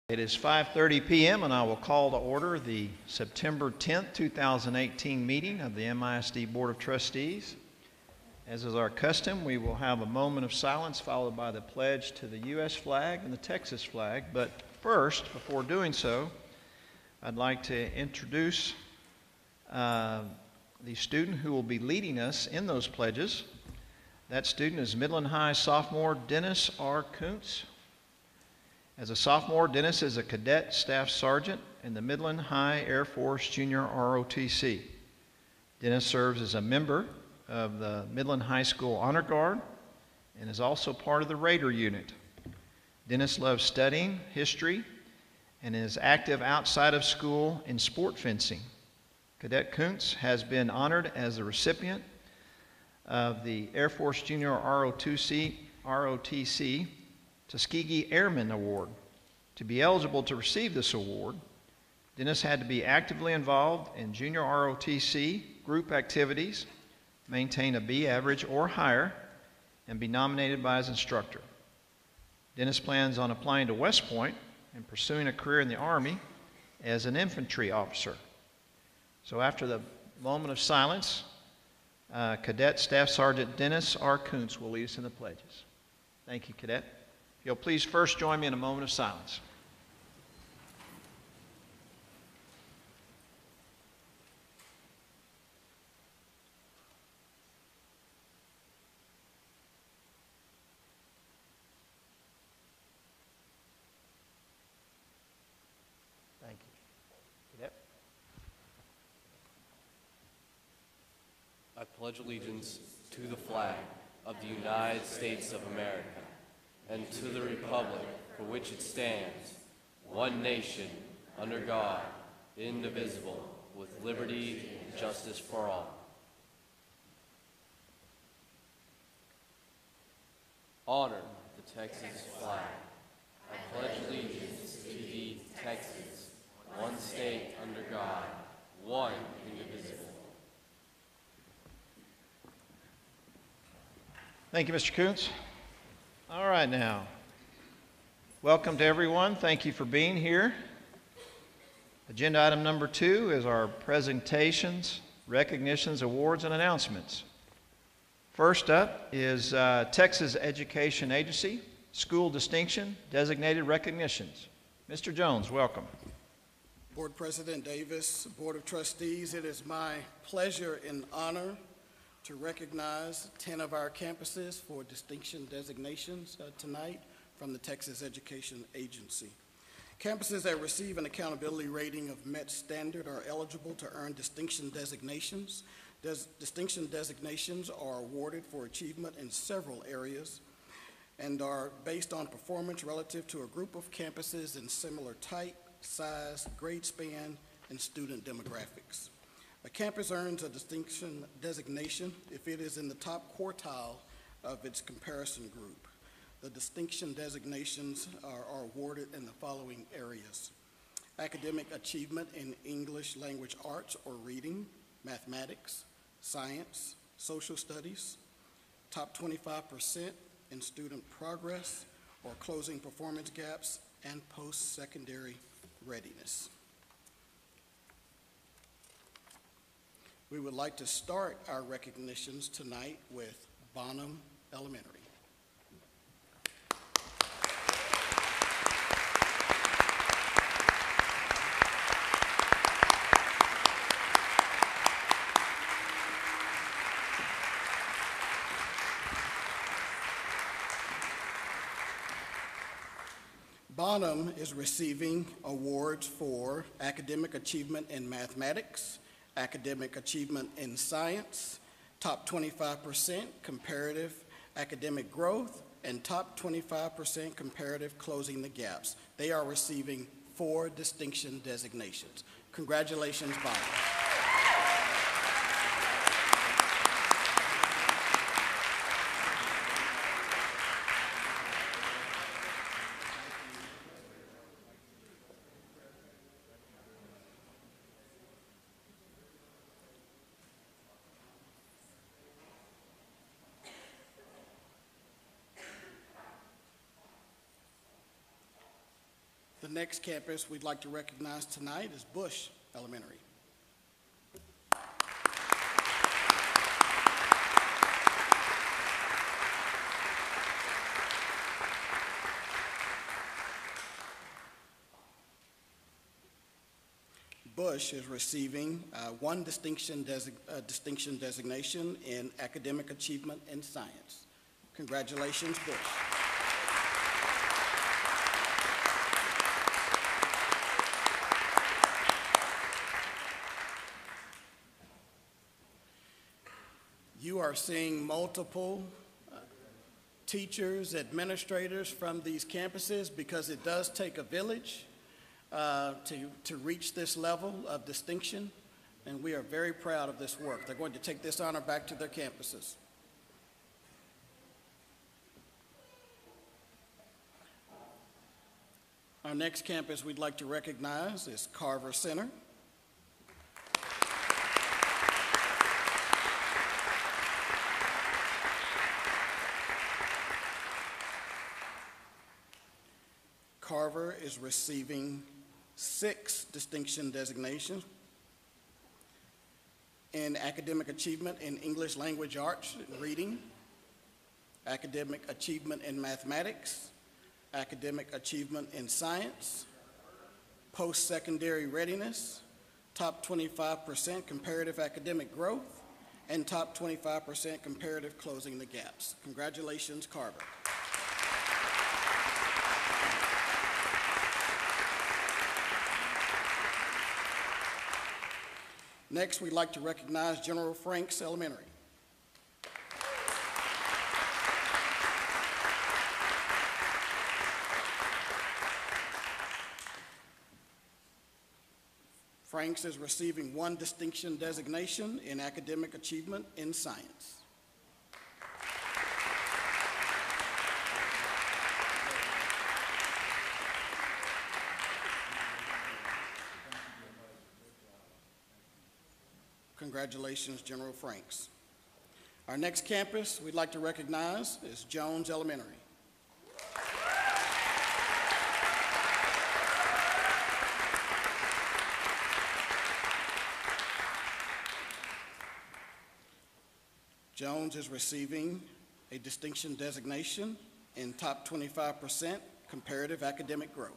It is 5:30 p.m. and I will call to order the September 10th, 2018 meeting of the MISD Board of Trustees. As is our custom, we will have a moment of silence followed by the pledge to the U.S. flag and the Texas flag. But first, before doing so, I'd like to introduce the student who will be leading us in those pledges. That student is Midland High sophomore Dennis R. Kuntz. As a sophomore, Dennis is a cadet staff sergeant in the Midland High Air Force Junior ROTC. Dennis serves as a member of the Midland High School Honor Guard and is also part of the Raider Unit. Dennis loves studying history and is active outside of school in sport fencing. Cadet Kuntz has been honored as the recipient of the Air Force Junior ROTC Tuskegee Airman Award. To be eligible to receive this award, Dennis had to be actively involved in junior ROTC group activities, maintain a B average or higher, and be nominated by his instructor. Dennis plans on applying to West Point and pursuing a career in the Army as an infantry officer. So after the moment of silence, Cadet Staff Sergeant Dennis R. Kuntz will lead us in the pledges. Thank you, Cadet. If you'll please first join me in a moment of silence. Thank you. Cadet. I pledge allegiance to the flag of the United States of America and to the republic for which it stands, one nation, under God, indivisible, with liberty and justice for all. Honor the Texas flag. I pledge allegiance to thee, Texas, one state under God, one indivisible. Thank you, Mr. Kuntz. All right now, welcome to everyone. Thank you for being here. Agenda item number 2 is our presentations, recognitions, awards, and announcements. First up is Texas Education Agency, School Distinction, Designated Recognitions. Mr. Jones, welcome. Board President Davis, Board of Trustees, it is my pleasure and honor to recognize 10 of our campuses for distinction designations tonight from the Texas Education Agency. Campuses that receive an accountability rating of MET standard are eligible to earn distinction designations. Distinction designations are awarded for achievement in several areas and are based on performance relative to a group of campuses in similar type, size, grade span, and student demographics. A campus earns a distinction designation if it is in the top quartile of its comparison group. The distinction designations are awarded in the following areas: academic achievement in English language arts or reading, mathematics, science, social studies, top 25% in student progress or closing performance gaps, and post-secondary readiness. We would like to start our recognitions tonight with Bonham Elementary. Bonham is receiving awards for academic achievement in mathematics, academic achievement in science, top 25% comparative academic growth, and top 25% comparative closing the gaps. They are receiving 4 distinction designations. Congratulations, Bonham. The next campus we'd like to recognize tonight is Bush Elementary. Bush is receiving one distinction designation in academic achievement in science. Congratulations, Bush. You are seeing multiple teachers, administrators from these campuses because it does take a village to reach this level of distinction, and we are very proud of this work. They're going to take this honor back to their campuses. Our next campus we'd like to recognize is Carver Center. Carver is receiving 6 distinction designations in academic achievement in English language arts and reading, academic achievement in mathematics, academic achievement in science, post-secondary readiness, top 25% comparative academic growth, and top 25% comparative closing the gaps. Congratulations, Carver. Next, we'd like to recognize General Franks Elementary. Franks is receiving one distinction designation in academic achievement in science. Congratulations, General Franks. Our next campus we'd like to recognize is Jones Elementary. Jones is receiving a distinction designation in top 25% comparative academic growth.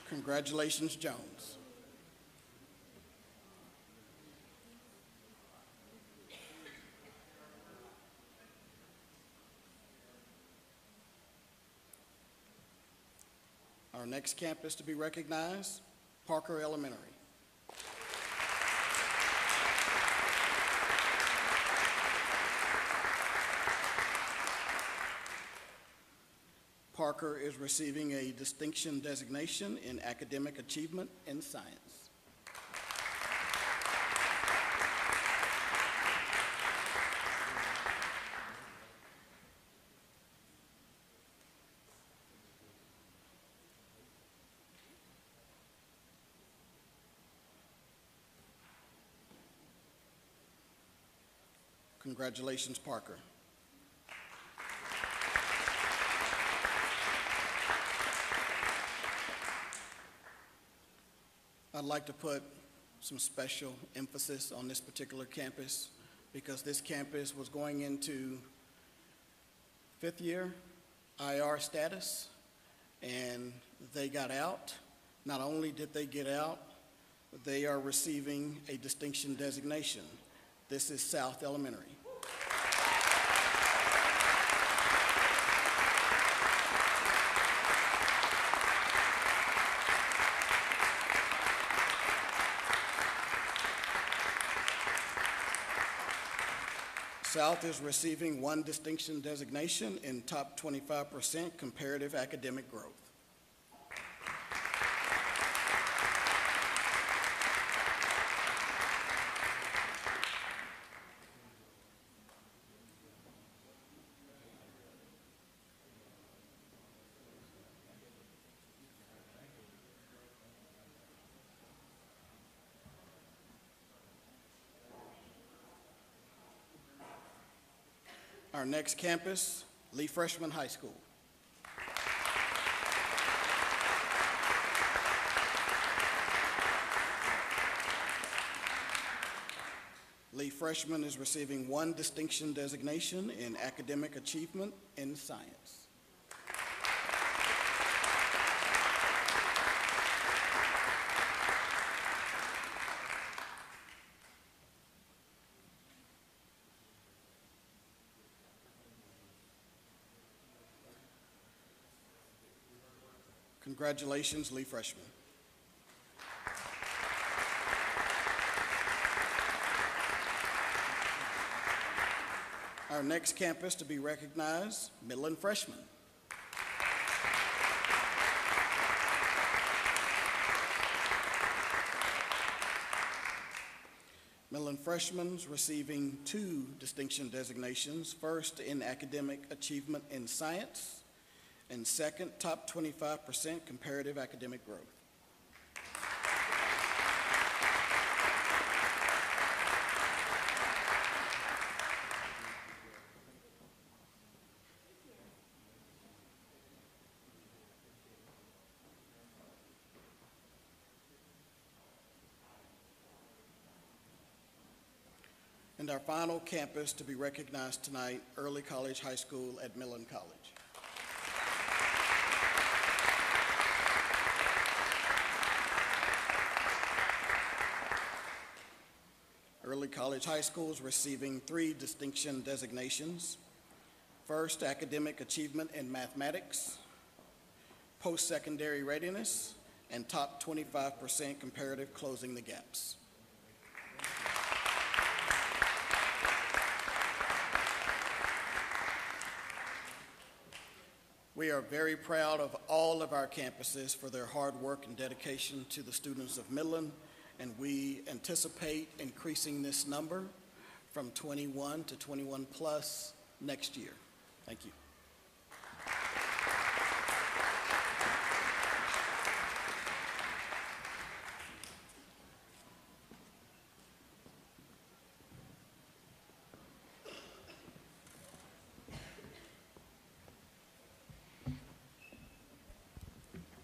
Congratulations, Jones. Our next campus to be recognized, Parker Elementary. Parker is receiving a distinction designation in academic achievement in science. Congratulations, Parker. I'd like to put some special emphasis on this particular campus because this campus was going into 5th year IR status, and they got out. Not only did they get out, they are receiving a distinction designation. This is South Elementary. South is receiving one distinction designation in top 25% comparative academic growth. Our next campus, Lee Freshman High School. Lee Freshman is receiving 1 distinction designation in academic achievement in science. Congratulations, Lee Freshman. Our next campus to be recognized, Midland Freshman. Midland Freshmen receiving 2 distinction designations, first in academic achievement in science, and second, top 25% comparative academic growth. And our final campus to be recognized tonight, Early College High School at Midland College. Early College High School is receiving 3 distinction designations. First, academic achievement in mathematics, post-secondary readiness, and top 25% comparative closing the gaps. We are very proud of all of our campuses for their hard work and dedication to the students of Midland, and we anticipate increasing this number from 21 to 21 plus next year. Thank you.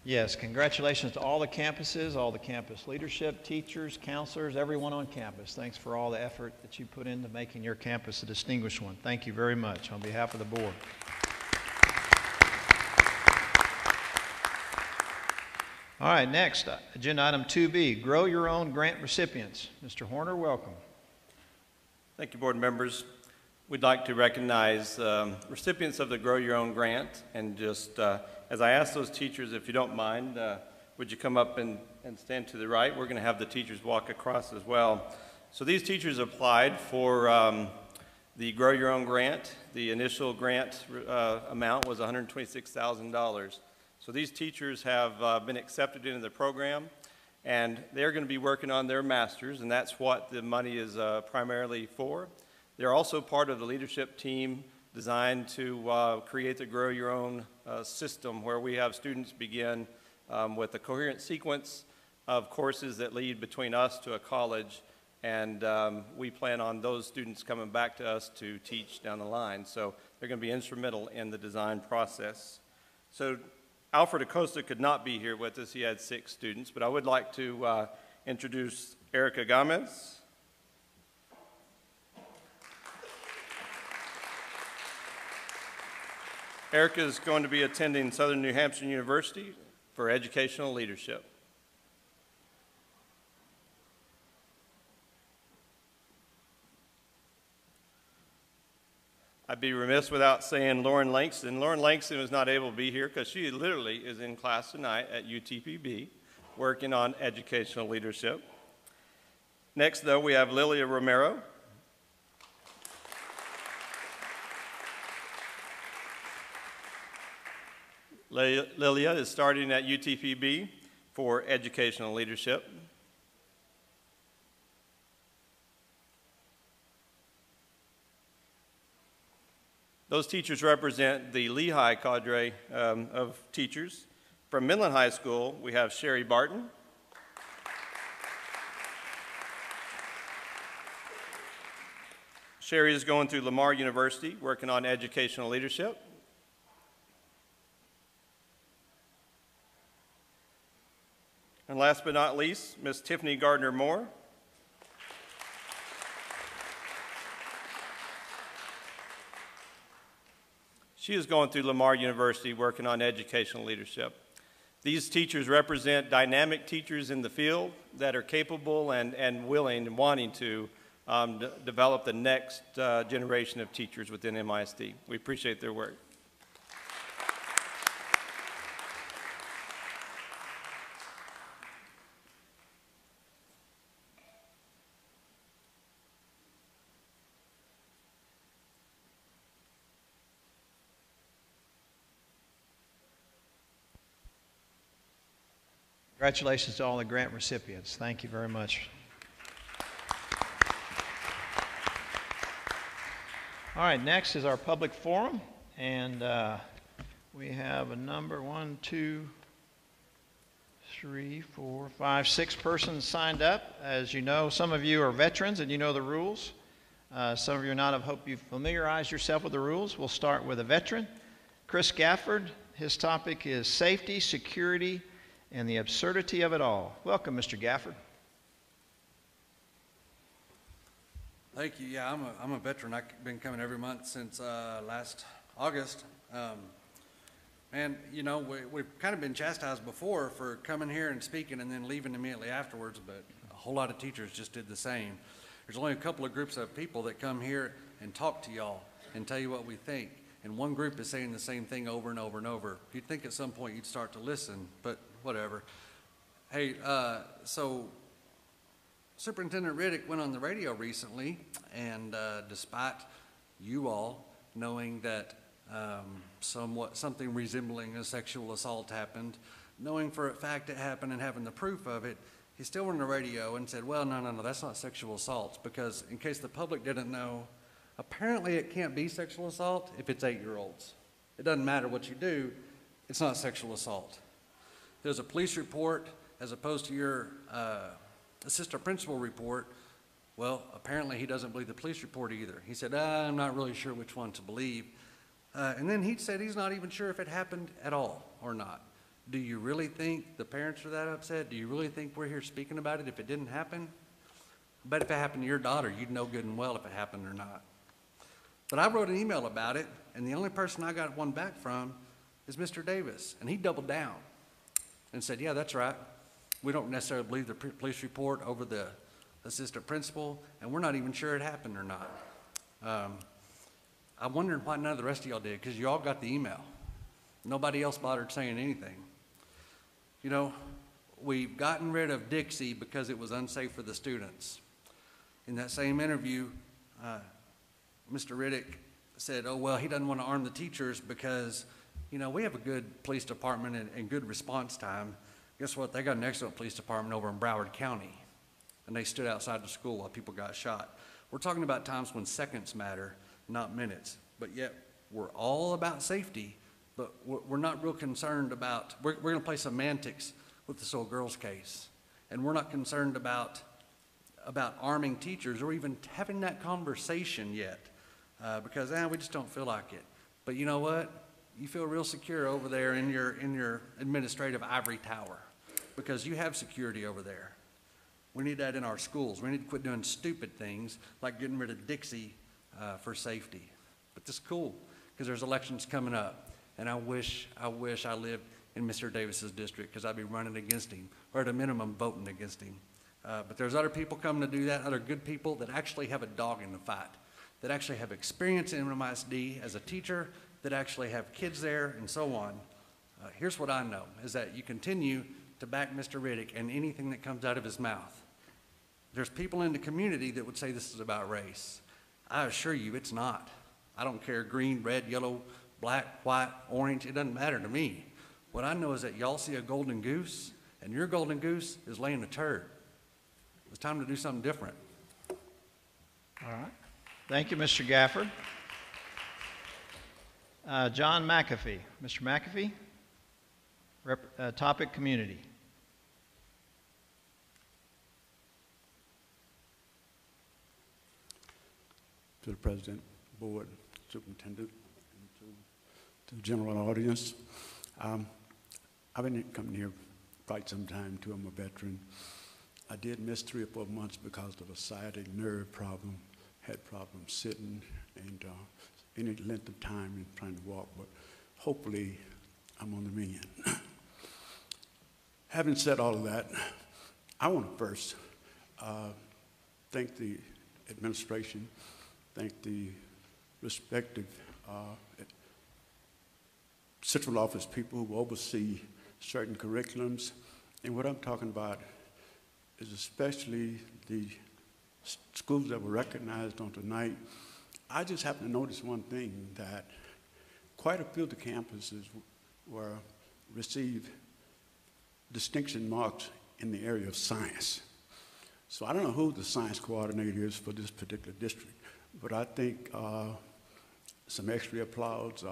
Yes, congratulations to all the campuses, all the campus leadership, teachers, counselors, everyone on campus. Thanks for all the effort that you put into making your campus a distinguished one. Thank you very much on behalf of the board. All right, next, agenda item 2B, grow your own grant recipients. Mr. Horner, welcome. Thank you, board members. We'd like to recognize recipients of the Grow Your Own grant, and just as I ask those teachers, if you don't mind, would you come up and stand to the right? We're going to have the teachers walk across as well. So these teachers applied for the Grow Your Own grant. The initial grant amount was $126,000. So these teachers have been accepted into the program, and they're going to be working on their masters, and that's what the money is primarily for. They're also part of the leadership team designed to create the Grow Your Own system, where we have students begin with a coherent sequence of courses that lead between us to a college, and we plan on those students coming back to us to teach down the line. So they're going to be instrumental in the design process. So Alfred Acosta could not be here with us. He had 6 students, but I would like to introduce Erica Gomez. Erica is going to be attending Southern New Hampshire University for educational leadership. I'd be remiss without saying Lauren Langston. Lauren Langston was not able to be here because she literally is in class tonight at UTPB working on educational leadership. Next, though, we have Lilia Romero. Lilia is starting at UTPB for educational leadership. Those teachers represent the Lehigh cadre of teachers. From Midland High School, we have Sherry Barton. Sherry is going through Lamar University, working on educational leadership. And last but not least, Ms. Tiffany Gardner-Moore. She is going through Lamar University, working on educational leadership. These teachers represent dynamic teachers in the field that are capable and willing and wanting to develop the next generation of teachers within MISD. We appreciate their work. Congratulations to all the grant recipients. Thank you very much. All right, next is our public forum, and we have a number 6 persons signed up. As you know, some of you are veterans and you know the rules. Some of you are not. I hope you've familiarized yourself with the rules. We'll start with a veteran, Chris Gafford. His topic is safety, security, and the absurdity of it all. Welcome, Mr. Gafford. Thank you. Yeah, I'm a veteran. I've been coming every month since last August. And, you know, we've kind of been chastised before for coming here and speaking and then leaving immediately afterwards, but a whole lot of teachers just did the same. There's only a couple of groups of people that come here and talk to y'all and tell you what we think. And one group is saying the same thing over and over and over. You'd think at some point you'd start to listen, but whatever. Hey, so Superintendent Riddick went on the radio recently, and despite you all knowing that something resembling a sexual assault happened, knowing for a fact it happened and having the proof of it, he still went on the radio and said, well, no, that's not sexual assault, because in case the public didn't know, apparently it can't be sexual assault if it's 8-year-olds. It doesn't matter what you do, it's not sexual assault. There's a police report as opposed to your assistant principal report. Well, apparently he doesn't believe the police report either. He said, I'm not really sure which one to believe. And then he said he's not even sure if it happened at all or not. Do you really think the parents are that upset? Do you really think we're here speaking about it if it didn't happen? But if it happened to your daughter, you'd know good and well if it happened or not. But I wrote an email about it, and the only person I got one back from is Mr. Davis. And he doubled down and said, yeah, that's right. We don't necessarily believe the police report over the assistant principal, and we're not even sure it happened or not. I'm wondering why none of the rest of y'all did, because you all got the email. Nobody else bothered saying anything. You know, we've gotten rid of Dixie because it was unsafe for the students. In that same interview, Mr. Riddick said, oh, well, he doesn't want to arm the teachers because, you know, we have a good police department and good response time. Guess what? They got an excellent police department over in Broward County, and they stood outside the school while people got shot. We're talking about times when seconds matter, not minutes, but yet we're all about safety, but we're not real concerned about, we're going to play semantics with this old girl's case, and we're not concerned about arming teachers or even having that conversation yet, because we just don't feel like it. But you know what? You feel real secure over there in your administrative ivory tower, because you have security over there. We need that in our schools. We need to quit doing stupid things like getting rid of Dixie for safety. But this is cool, because there's elections coming up, and I wish I lived in Mr. Davis's district, because I'd be running against him, or at a minimum voting against him. But there's other people coming to do that, other good people that actually have a dog in the fight, that actually have experience in MISD as a teacher, that actually have kids there, and so on. Here's what I know, is that you continue to back Mr. Riddick and anything that comes out of his mouth. There's people in the community that would say this is about race. I assure you it's not. I don't care green, red, yellow, black, white, orange, it doesn't matter to me. What I know is that y'all see a golden goose, and your golden goose is laying a turd. It's time to do something different. All right. Thank you, Mr. Gafford. John McAfee. Mr. McAfee, topic community. to the president, board, superintendent, and to the general audience. I've been coming here quite some time too. I'm a veteran. I did miss 3 or 4 months because of a sciatic nerve problem, had problems sitting and any length of time in trying to walk, but hopefully I'm on the mend. Having said all of that, I want to first thank the administration, thank the respective central office people who oversee certain curriculums. And what I'm talking about is especially the schools that were recognized on tonight. I just happen to notice one thing, that quite a few of the campuses received distinction marks in the area of science. So I don't know who the science coordinator is for this particular district, but I think some extra applause,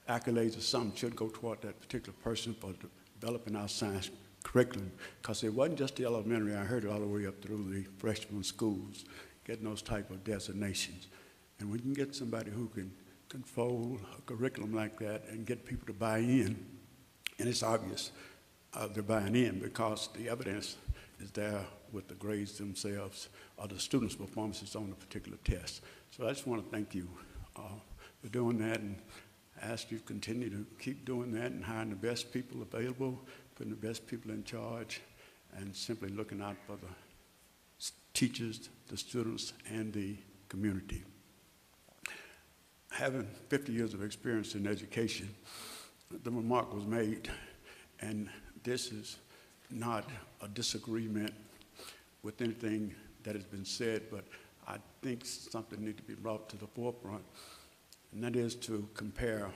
accolades or something should go toward that particular person for developing our science curriculum, because it wasn't just the elementary. I heard it all the way up through the freshman schools, getting those type of designations. And when you can get somebody who can control a curriculum like that and get people to buy in, and it's obvious they're buying in because the evidence is there with the grades themselves or the students' performances on a particular test. So I just want to thank you for doing that, and ask you to continue to keep doing that and hiring the best people available, putting the best people in charge, and simply looking out for the teachers, the students, and the community. Having 50 years of experience in education, the remark was made, and this is not a disagreement with anything that has been said, but I think something needs to be brought to the forefront, and that is to compare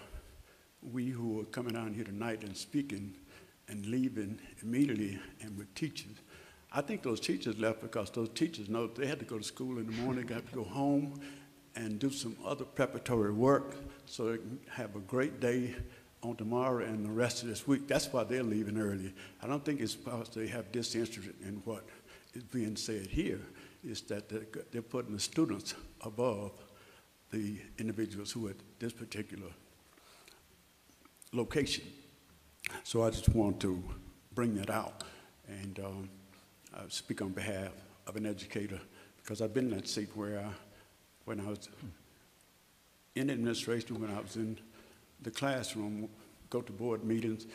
we who are coming down here tonight and speaking and leaving immediately and with teachers. I think those teachers left because those teachers know they had to go to school in the morning, got to go home and do some other preparatory work so they can have a great day on tomorrow and the rest of this week. That's why they're leaving early. I don't think it's because they have disinterest in what is being said here. It's that they're putting the students above the individuals who are at this particular location. So I just want to bring that out and speak on behalf of an educator, because I've been in that seat where when I was in administration, when I was in the classroom, go to board meetings,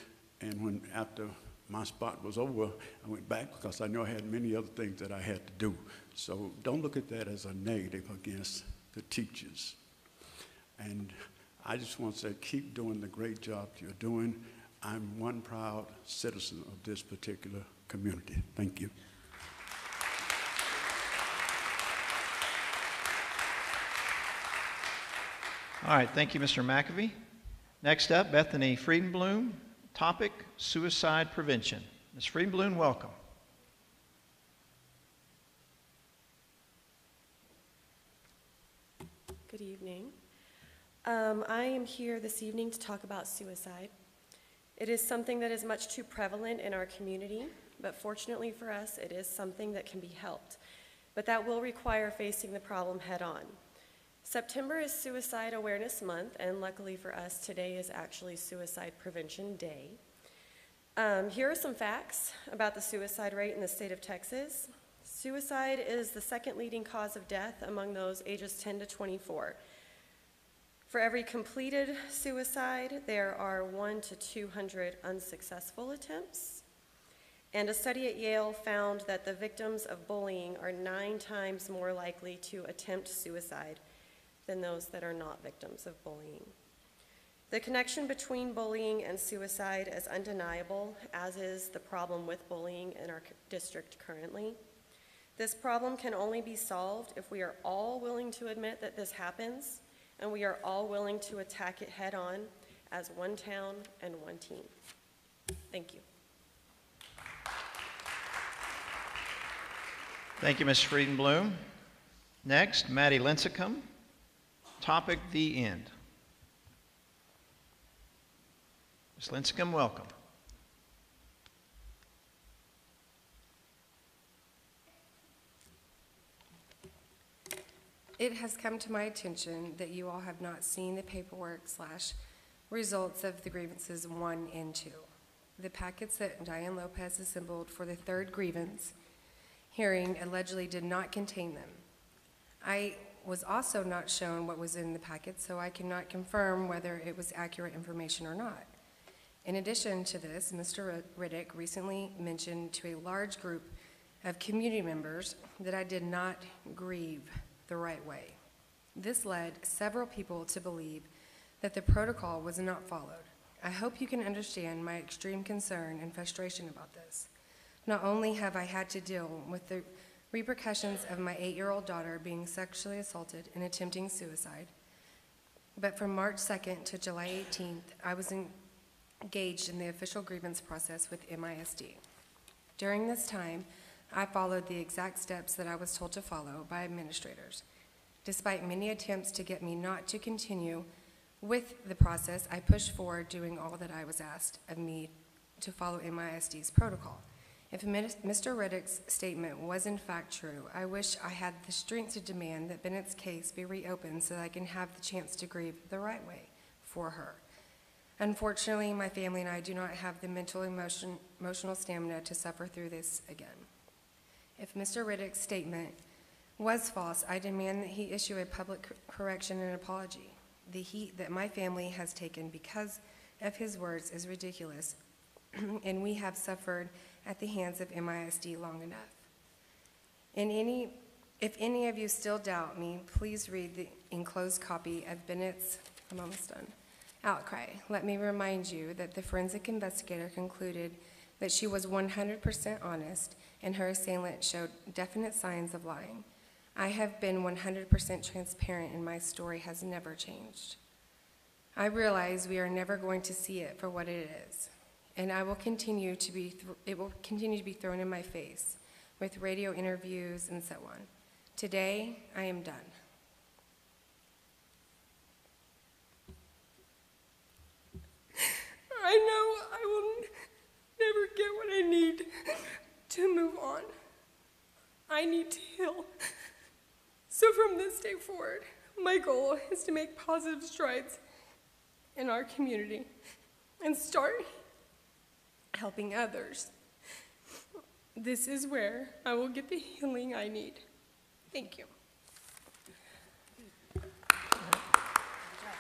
and when after my spot was over, I went back because I knew I had many other things that I had to do. So don't look at that as a negative against the teachers. And I just want to say, keep doing the great job you're doing. I'm one proud citizen of this particular community. Thank you. All right, thank you, Mr. McAfee. Next up, Bethany Friedenblum, topic, suicide prevention. Ms. Friedenblum, welcome. Good evening. I am here this evening to talk about suicide. It is something that is much too prevalent in our community, but fortunately for us, it is something that can be helped. But that will require facing the problem head on. September is Suicide Awareness Month, and luckily for us, today is actually Suicide Prevention Day. Here are some facts about the suicide rate in the state of Texas. Suicide is the second leading cause of death among those ages 10 to 24. For every completed suicide, there are 1 to 200 unsuccessful attempts. And a study at Yale found that the victims of bullying are 9 times more likely to attempt suicide than those that are not victims of bullying. The connection between bullying and suicide is undeniable, as is the problem with bullying in our district currently. This problem can only be solved if we are all willing to admit that this happens, and we are all willing to attack it head on as one town and one team. Thank you. Thank you, Ms. Friedenblum. Next, Maddie Lincecum, topic, the end. Ms. Lincecum, welcome. It has come to my attention that you all have not seen the paperwork / results of the grievances 1 and 2. The packets that Diane Lopez assembled for the 3rd grievance hearing allegedly did not contain them. I was also not shown what was in the packet, so I cannot confirm whether it was accurate information or not. In addition to this, Mr. Riddick recently mentioned to a large group of community members that I did not grieve the right way. This led several people to believe that the protocol was not followed. I hope you can understand my extreme concern and frustration about this. Not only have I had to deal with the repercussions of my 8-year-old daughter being sexually assaulted and attempting suicide, but from March 2nd to July 18th, I was engaged in the official grievance process with MISD. During this time, I followed the exact steps that I was told to follow by administrators. Despite many attempts to get me not to continue with the process, I pushed forward doing all that I was asked of me to follow MISD's protocol. If Mr. Riddick's statement was in fact true, I wish I had the strength to demand that Bennett's case be reopened so that I can have the chance to grieve the right way for her. Unfortunately, my family and I do not have the mental and emotional stamina to suffer through this again. If Mr. Riddick's statement was false, I demand that he issue a public correction and apology. The heat that my family has taken because of his words is ridiculous, and we have suffered at the hands of MISD long enough. If any of you still doubt me, please read the enclosed copy of Bennett's, I'm almost done, outcry. Let me remind you that the forensic investigator concluded that she was 100% honest and her assailant showed definite signs of lying. I have been 100% transparent and my story has never changed. I realize we are never going to see it for what it is, and it will continue to be thrown in my face with radio interviews and so on. Today, I am done. I know I will never get what I need to move on. I need to heal. So from this day forward, my goal is to make positive strides in our community and start helping others. This is where I will get the healing I need. Thank you.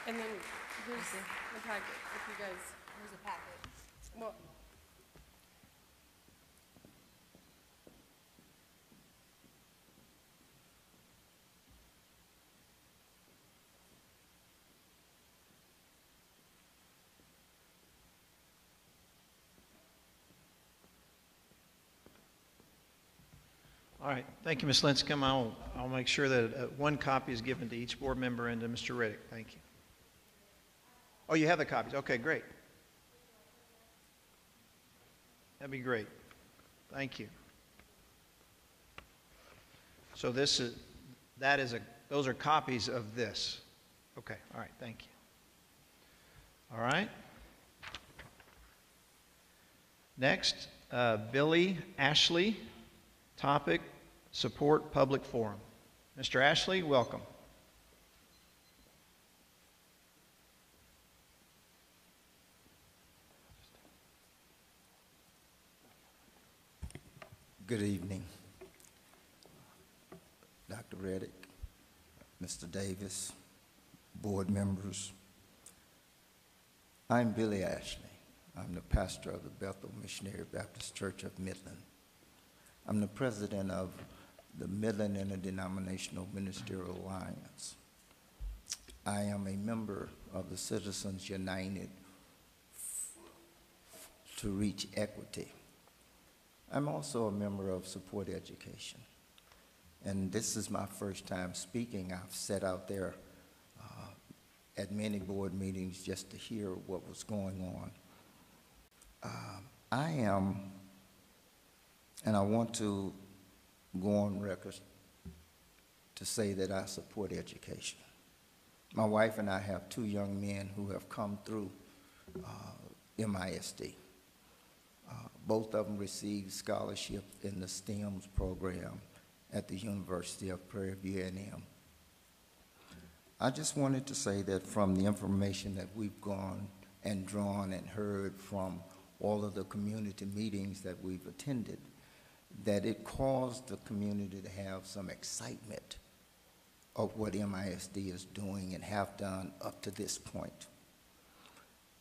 And then here's the packet, if you guys, here's a packet. Well, All right, thank you, Ms. Linscomb. I'll make sure that one copy is given to each board member and to Mr. Riddick. Thank you. Oh, you have the copies. Okay, great. That'd be great. Thank you. So those are copies of this. Okay, all right, thank you. All right. Next, Billy Ashley, topic, support public forum. Mr. Ashley, welcome. Good evening, Dr. Riddick, Mr. Davis, board members. I'm Billy Ashley. I'm the pastor of the Bethel Missionary Baptist Church of Midland. I'm the president of the Midland Interdenominational Ministerial Alliance. I am a member of the Citizens United to Reach Equity. I'm also a member of Support Education. And this is my first time speaking. I've sat out there at many board meetings just to hear what was going on. I am, and I want to go on record to say that I support education. My wife and I have two young men who have come through MISD. Both of them received scholarships in the STEMS program at the University of Prairie View A&M. I just wanted to say that from the information that we've gone and drawn and heard from all of the community meetings that we've attended, that it caused the community to have some excitement of what MISD is doing and have done up to this point.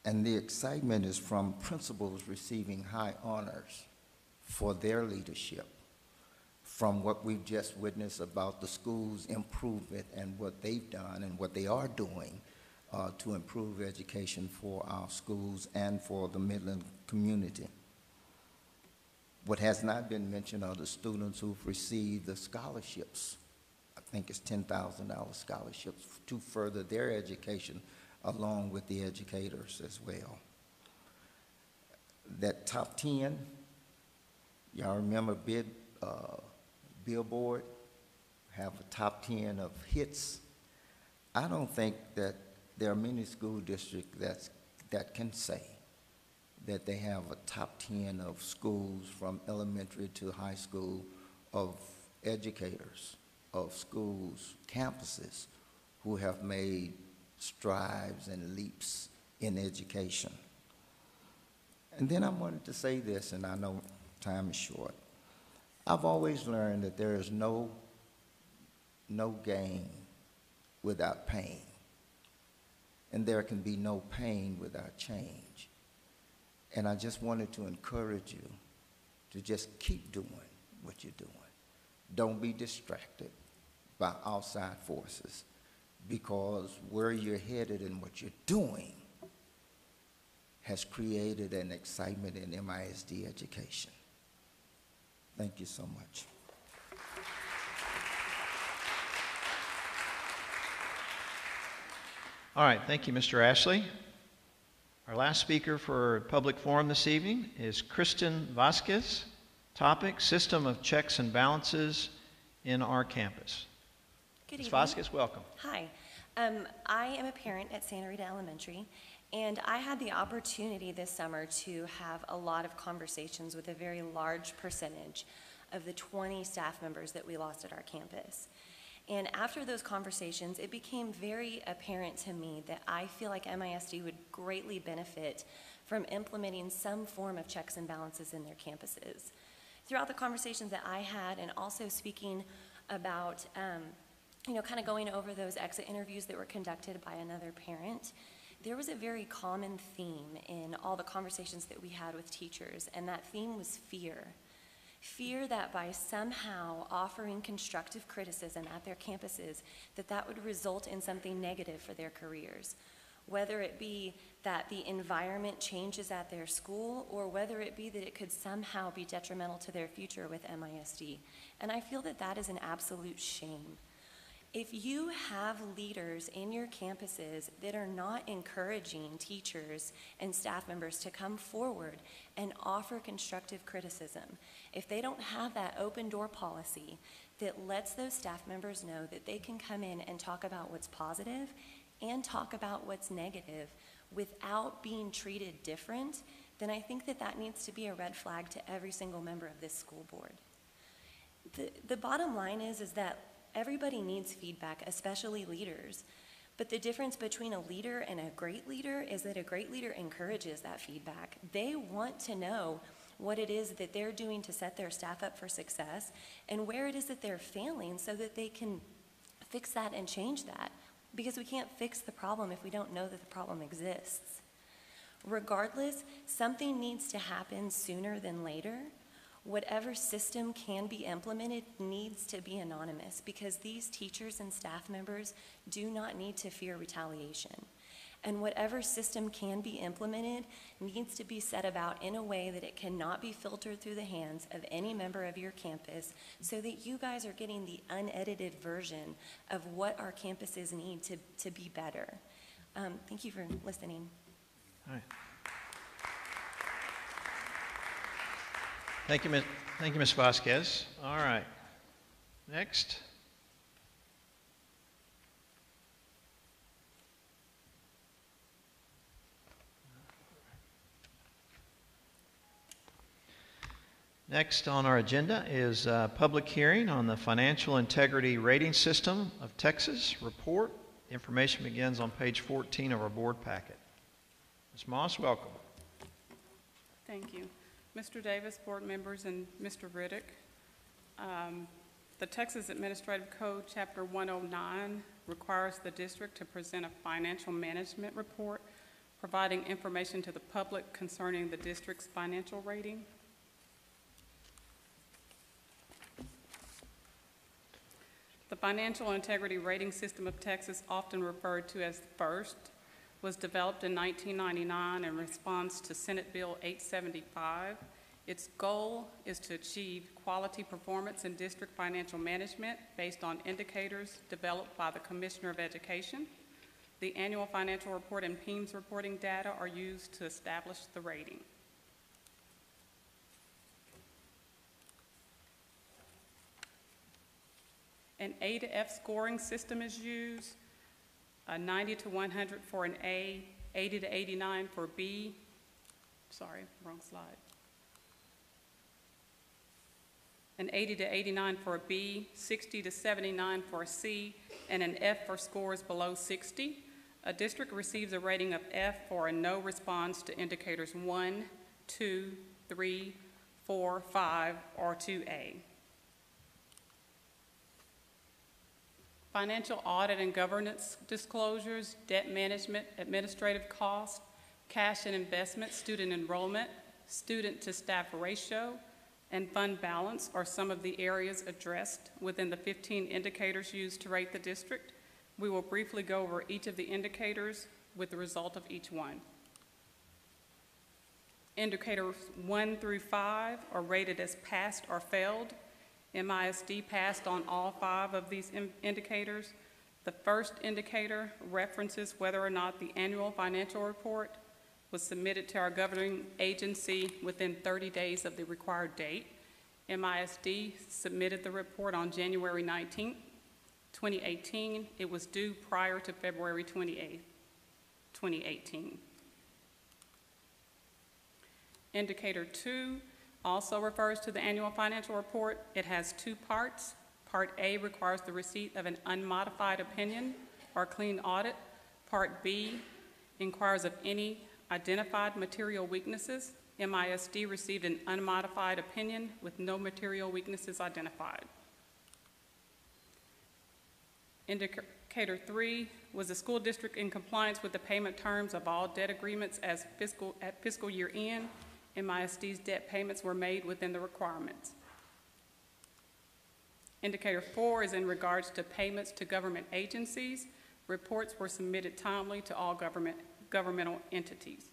And the excitement is from principals receiving high honors for their leadership, from what we've just witnessed about the school's improvement and what they've done and what they are doing to improve education for our schools and for the Midland community. What has not been mentioned are the students who've received the scholarships. I think it's $10,000 scholarships to further their education along with the educators as well. That top 10, y'all remember Billboard have a top 10 of hits? I don't think that there are many school districts that can say that they have a top 10 of schools from elementary to high school, of educators, of schools, campuses who have made strides and leaps in education. And then I wanted to say this, and I know time is short. I've always learned that there is no gain without pain, and there can be no pain without change. And I just wanted to encourage you to just keep doing what you're doing. Don't be distracted by outside forces, because where you're headed and what you're doing has created an excitement in MISD education. Thank you so much. All right, thank you, Mr. Ashley. Our last speaker for public forum this evening is Kristen Vasquez. Topic, System of Checks and Balances in our campus. Good Ms. evening. Vasquez, welcome. Hi. I am a parent at Santa Rita Elementary, and I had the opportunity this summer to have a lot of conversations with a very large percentage of the 20 staff members that we lost at our campus. And after those conversations, it became very apparent to me that I feel like MISD would greatly benefit from implementing some form of checks and balances in their campuses. Throughout the conversations that I had, and also speaking about, kind of going over those exit interviews that were conducted by another parent, there was a very common theme in all the conversations that we had with teachers, and that theme was fear. Fear that by somehow offering constructive criticism at their campuses, that would result in something negative for their careers. Whether it be that the environment changes at their school, or whether it be that it could somehow be detrimental to their future with MISD. And I feel that that is an absolute shame. If you have leaders in your campuses that are not encouraging teachers and staff members to come forward and offer constructive criticism, if they don't have that open door policy that lets those staff members know that they can come in and talk about what's positive and talk about what's negative without being treated different, then I think that that needs to be a red flag to every single member of this school board. The bottom line is that everybody needs feedback, especially leaders. But the difference between a leader and a great leader is that a great leader encourages that feedback. They want to know what it is that they're doing to set their staff up for success and where it is that they're failing so that they can fix that and change that. Because we can't fix the problem if we don't know that the problem exists. Regardless, something needs to happen sooner than later. Whatever system can be implemented needs to be anonymous, because these teachers and staff members do not need to fear retaliation. And whatever system can be implemented needs to be set about in a way that it cannot be filtered through the hands of any member of your campus, so that you guys are getting the unedited version of what our campuses need to be better. Thank you for listening. All right. Thank you, Ms. Vasquez. All right. Next. Next on our agenda is a public hearing on the Financial Integrity Rating System of Texas report, Information begins on page 14 of our board packet. Ms. Moss, welcome. Thank you. Mr. Davis, board members, and Mr. Riddick, the Texas Administrative Code, Chapter 109, requires the district to present a financial management report providing information to the public concerning the district's financial rating. The Financial Integrity Rating System of Texas, often referred to as FIRST, was developed in 1999 in response to Senate Bill 875. Its goal is to achieve quality performance in district financial management based on indicators developed by the Commissioner of Education. The annual financial report and PEMS reporting data are used to establish the rating. An A to F scoring system is used, 90 to 100 for an A, 80 to 89 for B. Sorry, wrong slide. An 80 to 89 for a B, 60 to 79 for a C, and an F for scores below 60. A district receives a rating of F for a no response to indicators 1, 2, 3, 4, 5, or 2A. Financial audit and governance disclosures, debt management, administrative costs, cash and investment, student enrollment, student to staff ratio, and fund balance are some of the areas addressed within the 15 indicators used to rate the district. We will briefly go over each of the indicators with the result of each one. Indicators 1 through 5 are rated as passed or failed. MISD passed on all 5 of these indicators. The first indicator references whether or not the annual financial report was submitted to our governing agency within 30 days of the required date. MISD submitted the report on January 19th, 2018. It was due prior to February 28th, 2018. Indicator 2 also refers to the annual financial report. It has 2 parts. Part A requires the receipt of an unmodified opinion or clean audit. Part B inquires of any identified material weaknesses. MISD received an unmodified opinion with no material weaknesses identified. Indicator 3 was the school district in compliance with the payment terms of all debt agreements at fiscal year end. MISD's debt payments were made within the requirements. Indicator 4 is in regards to payments to government agencies. Reports were submitted timely to all governmental entities.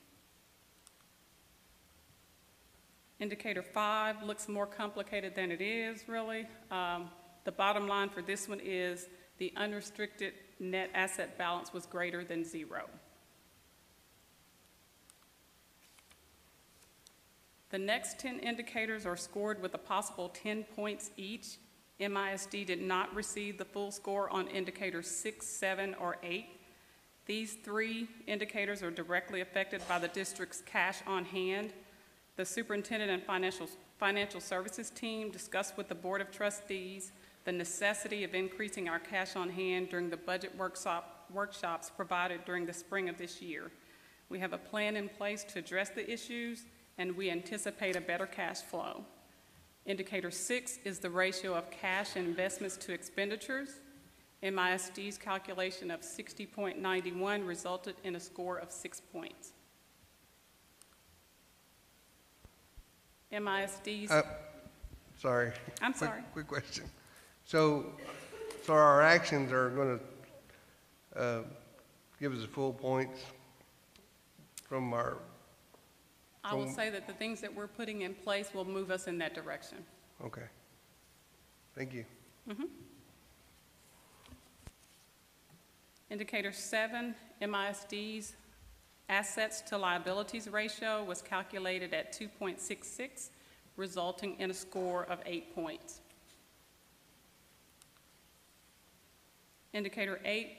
Indicator 5 looks more complicated than it is, really. The bottom line for this one is the unrestricted net asset balance was greater than 0. The next 10 indicators are scored with a possible 10 points each. MISD did not receive the full score on indicators 6, 7, or 8. These 3 indicators are directly affected by the district's cash on hand. The superintendent and financial services team discussed with the Board of Trustees the necessity of increasing our cash on hand during the budget workshops provided during the spring of this year. We have a plan in place to address the issues, and we anticipate a better cash flow. Indicator 6 is the ratio of cash and investments to expenditures. MISD's calculation of 60.91 resulted in a score of 6 points. MISD's... Sorry. I'm sorry. Quick question. So our actions are going to give us the full points from our... I will say that the things that we're putting in place will move us in that direction. Okay. Thank you. Mm-hmm. Indicator 7, MISD's assets to liabilities ratio was calculated at 2.66, resulting in a score of 8 points. Indicator 8,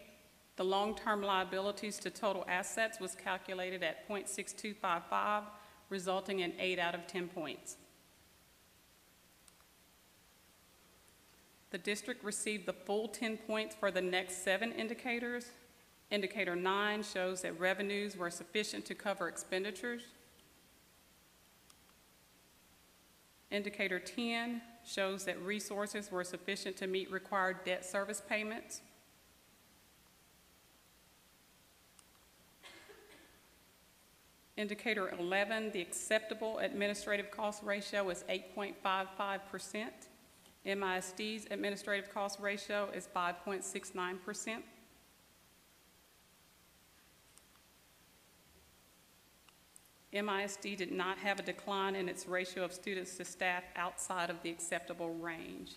the long-term liabilities to total assets was calculated at 0.6255, resulting in 8 out of 10 points. The district received the full 10 points for the next 7 indicators. Indicator 9 shows that revenues were sufficient to cover expenditures. Indicator 10 shows that resources were sufficient to meet required debt service payments. Indicator 11, the acceptable administrative cost ratio is 8.55%. MISD's administrative cost ratio is 5.69%. MISD did not have a decline in its ratio of students to staff outside of the acceptable range.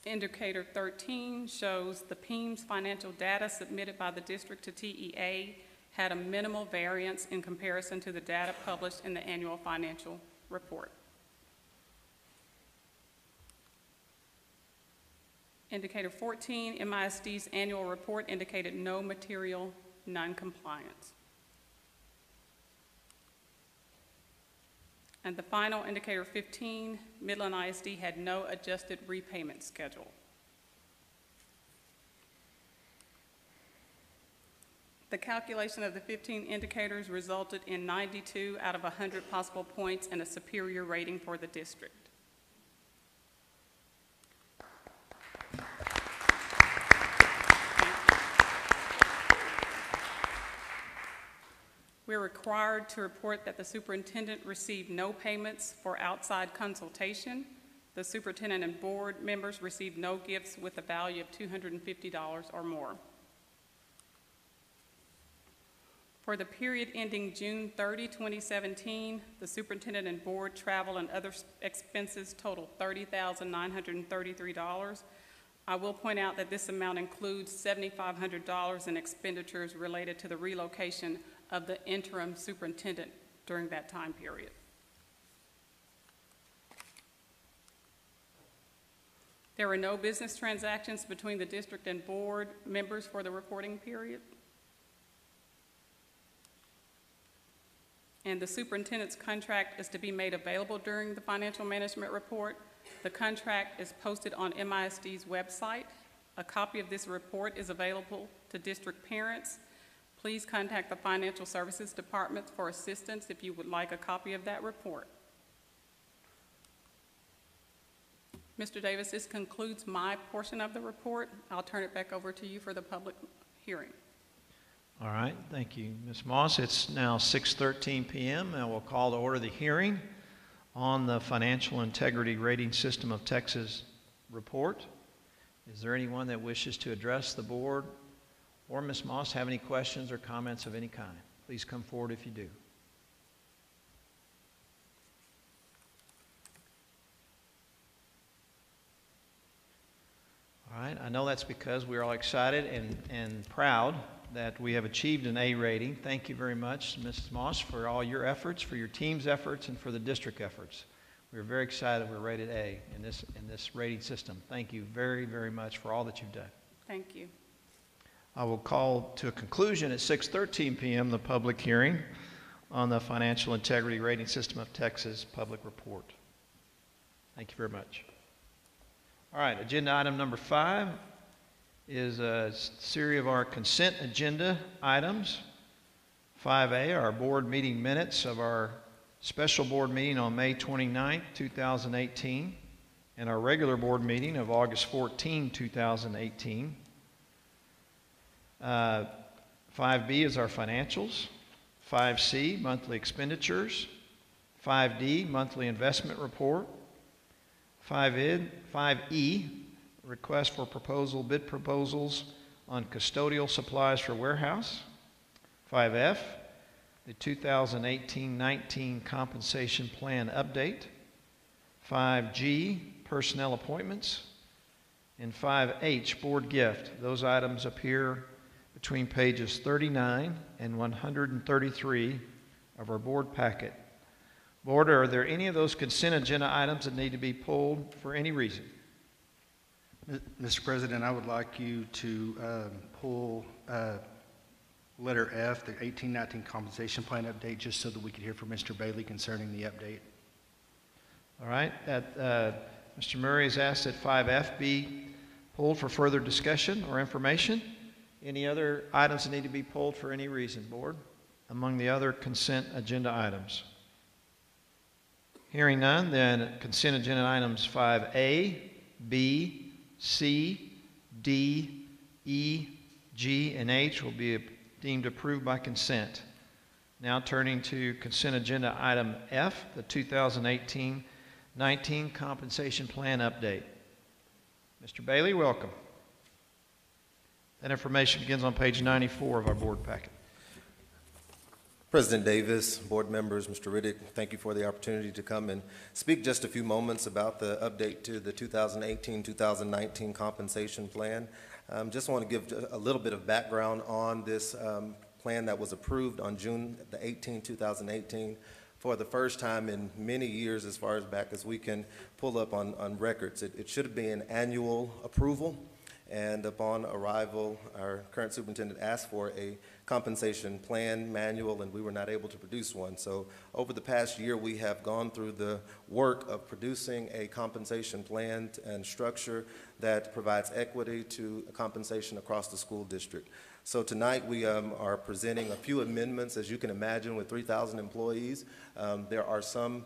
Indicator 13 shows the PEIMS financial data submitted by the district to TEA had a minimal variance in comparison to the data published in the annual financial report. Indicator 14, MISD's annual report indicated no material noncompliance. And the final indicator 15, Midland ISD had no adjusted repayment schedule. The calculation of the 15 indicators resulted in 92 out of 100 possible points and a superior rating for the district. We're required to report that the superintendent received no payments for outside consultation. The superintendent and board members received no gifts with a value of $250 or more. For the period ending June 30, 2017, the superintendent and board travel and other expenses totaled $30,933. I will point out that this amount includes $7,500 in expenditures related to the relocation of the interim superintendent during that time period. There were no business transactions between the district and board members for the reporting period. And the superintendent's contract is to be made available during the financial management report. The contract is posted on MISD's website. A copy of this report is available to district parents. Please contact the Financial Services Department for assistance if you would like a copy of that report. Mr. Davis, this concludes my portion of the report. I'll turn it back over to you for the public hearing. All right, thank you, Ms. Moss. It's now 6:13 p.m. and we'll call to order the hearing on the Financial Integrity Rating System of Texas report. Is there anyone that wishes to address the board or Ms. Moss have any questions or comments of any kind? Please come forward if you do. All right, I know that's because we're all excited and proud that we have achieved an A rating. Thank you very much, Ms. Moss, for all your efforts, for your team's efforts, and for the district efforts. We're very excited we're rated A in this rating system. Thank you very, very much for all that you've done. Thank you. I will call to a conclusion at 6:13 p.m. the public hearing on the Financial Integrity Rating System of Texas public report. Thank you very much. All right, agenda item number 5 is a series of our consent agenda items. 5A are our board meeting minutes of our special board meeting on May 29, 2018, and our regular board meeting of August 14, 2018. 5B is our financials. 5C, monthly expenditures. 5D, monthly investment report. 5E, request for bid proposals on custodial supplies for warehouse. 5F, the 2018-19 compensation plan update. 5G, personnel appointments. And 5H, board gift. Those items appear between pages 39 and 133 of our board packet. Board, are there any of those consent agenda items that need to be pulled for any reason? Mr. President, I would like you to pull letter F, the 18-19 compensation plan update, just so that we could hear from Mr. Bailey concerning the update. All right. Mr. Murray has asked that 5F be pulled for further discussion or information? Any other items that need to be pulled for any reason, Board, among the other consent agenda items? Hearing none, then consent agenda items 5A, B, C, D, E, G, and H will be deemed approved by consent. Now turning to consent agenda item F, the 2018-19 compensation plan update. Mr. Bailey, welcome. That information begins on page 94 of our board packet. President Davis, board members, Mr. Riddick, thank you for the opportunity to come and speak just a few moments about the update to the 2018-2019 compensation plan. Just want to give a little bit of background on this plan that was approved on June the 18th, 2018, for the first time in many years, as far as back as we can pull up on records. It should have been annual approval, and upon arrival, our current superintendent asked for a compensation plan manual, and we were not able to produce one. So over the past year, we have gone through the work of producing a compensation plan and structure that provides equity to compensation across the school district. So tonight we are presenting a few amendments. As you can imagine, with 3,000 employees, there are some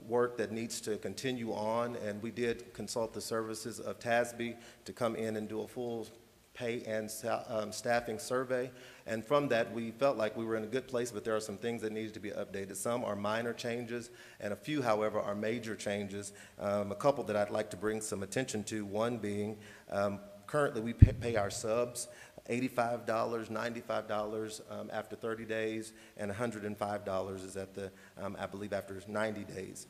work that needs to continue on, and we did consult the services of TASB to come in and do a full pay and staffing survey. And from that, we felt like we were in a good place, but there are some things that needed to be updated. Some are minor changes, and a few, however, are major changes. A couple that I'd like to bring some attention to, one being currently we pay our subs $85, $95 after 30 days, and $105 is at the, I believe, after 90 days.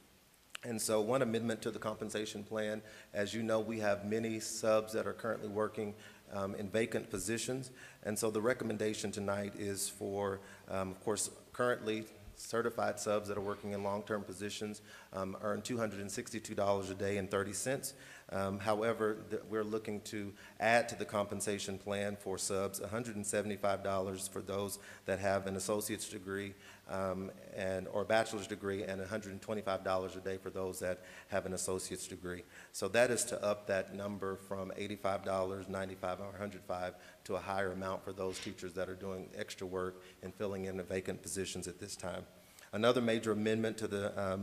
And so one amendment to the compensation plan, as you know, we have many subs that are currently working in vacant positions. And so the recommendation tonight is for, of course, currently certified subs that are working in long-term positions earn $262 a day and 30 cents. However, we're looking to add to the compensation plan for subs $175 for those that have an associate's degree or a bachelor's degree, and $125 a day for those that have an associate's degree. So that is to up that number from $85, $95, or $105 to a higher amount for those teachers that are doing extra work and filling in the vacant positions at this time. Another major amendment to the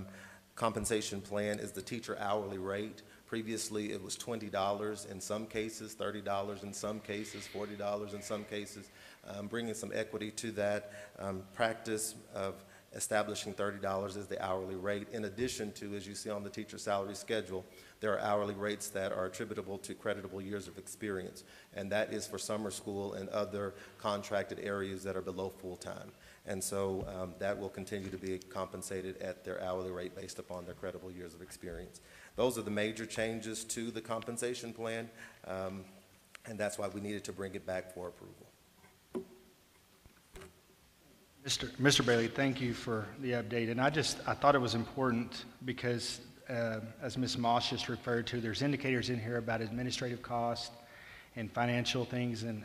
compensation plan is the teacher hourly rate. Previously, it was $20 in some cases, $30 in some cases, $40 in some cases, bringing some equity to that practice of establishing $30 as the hourly rate. In addition to, as you see on the teacher salary schedule, there are hourly rates that are attributable to creditable years of experience, and that is for summer school and other contracted areas that are below full-time. And so that will continue to be compensated at their hourly rate based upon their credible years of experience. Those are the major changes to the compensation plan, and that's why we needed to bring it back for approval. Mr. Bailey, thank you for the update. And I thought it was important because, as Ms. Moss just referred to, there's indicators in here about administrative costs and financial things, and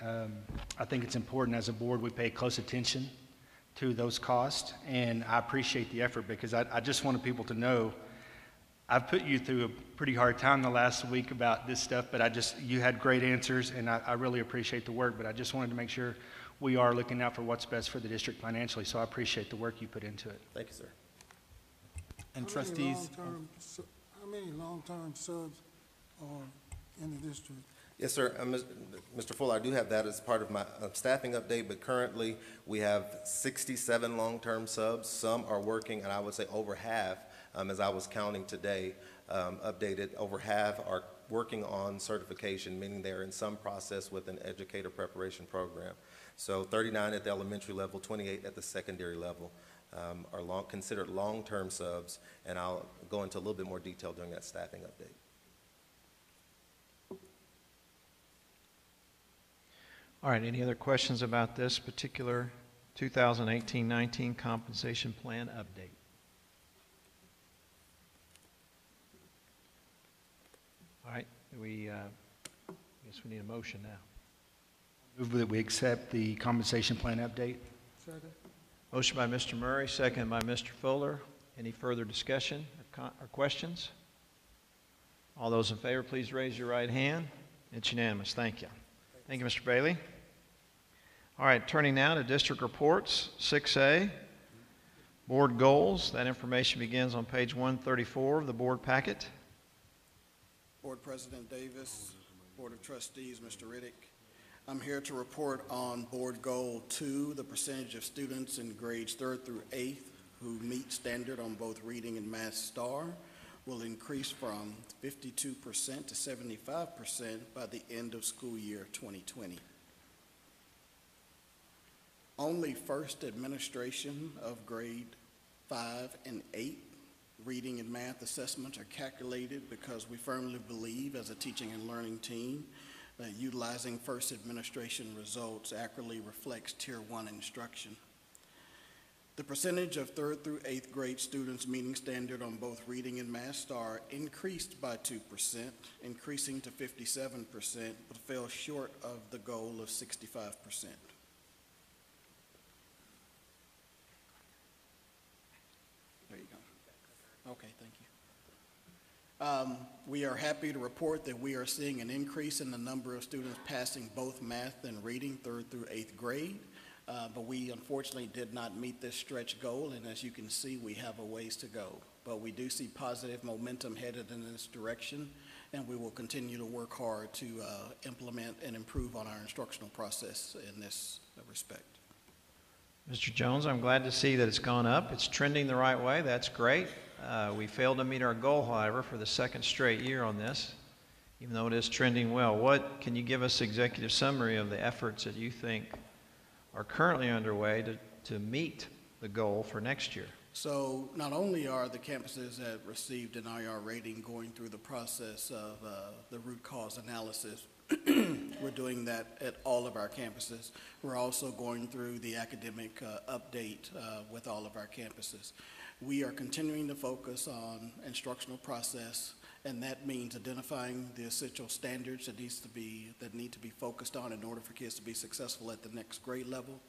I think it's important as a board we pay close attention to those costs, and I appreciate the effort because I just wanted people to know I've put you through a pretty hard time the last week about this stuff, but you had great answers, and I really appreciate the work, but I just wanted to make sure we are looking out for what's best for the district financially, so I appreciate the work you put into it. Thank you, sir. And trustees? How many long-term subs are in the district? Yes, sir. Mr. Fuller, I do have that as part of my staffing update, but currently we have 67 long-term subs. Some are working, and I would say over half, as I was counting today, updated, over half are working on certification, meaning they're in some process with an educator preparation program. So 39 at the elementary level, 28 at the secondary level are considered long-term subs, and I'll go into a little bit more detail during that staffing update. All right, any other questions about this particular 2018-19 compensation plan update? All right, I guess we need a motion now. Move that we accept the compensation plan update. Second. Motion by Mr. Murray, second by Mr. Fuller. Any further discussion or questions? All those in favor, please raise your right hand. It's unanimous. Thank you. Thank you, Mr. Bailey. All right, turning now to district reports, 6A, board goals. That information begins on page 134 of the board packet. Board President Davis, Board of Trustees, Mr. Riddick. I'm here to report on Board Goal 2, the percentage of students in grades 3rd through 8th who meet standard on both reading and math STAR will increase from 52% to 75% by the end of school year 2020. Only first administration of grade 5 and 8 reading and math assessments are calculated because we firmly believe as a teaching and learning team that utilizing first administration results accurately reflects Tier 1 instruction. The percentage of 3rd through 8th grade students meeting standard on both reading and math STAR increased by 2%, increasing to 57%, but fell short of the goal of 65%. There you go. Okay, thank you. We are happy to report that we are seeing an increase in the number of students passing both math and reading 3rd through 8th grade. But we unfortunately did not meet this stretch goal, and as you can see, we have a ways to go. But we do see positive momentum headed in this direction, and we will continue to work hard to implement and improve on our instructional process in this respect. Mr. Jones, I'm glad to see that it's gone up. It's trending the right way. That's great. We failed to meet our goal, however, for the second straight year on this, even though it is trending well. What can you give us executive summary of the efforts that you think are currently underway to meet the goal for next year? So not only are the campuses that received an IR rating going through the process of the root cause analysis, we're doing that at all of our campuses. We're also going through the academic update with all of our campuses. We are continuing to focus on instructional process, and that means identifying the essential standards that need to be focused on in order for kids to be successful at the next grade level.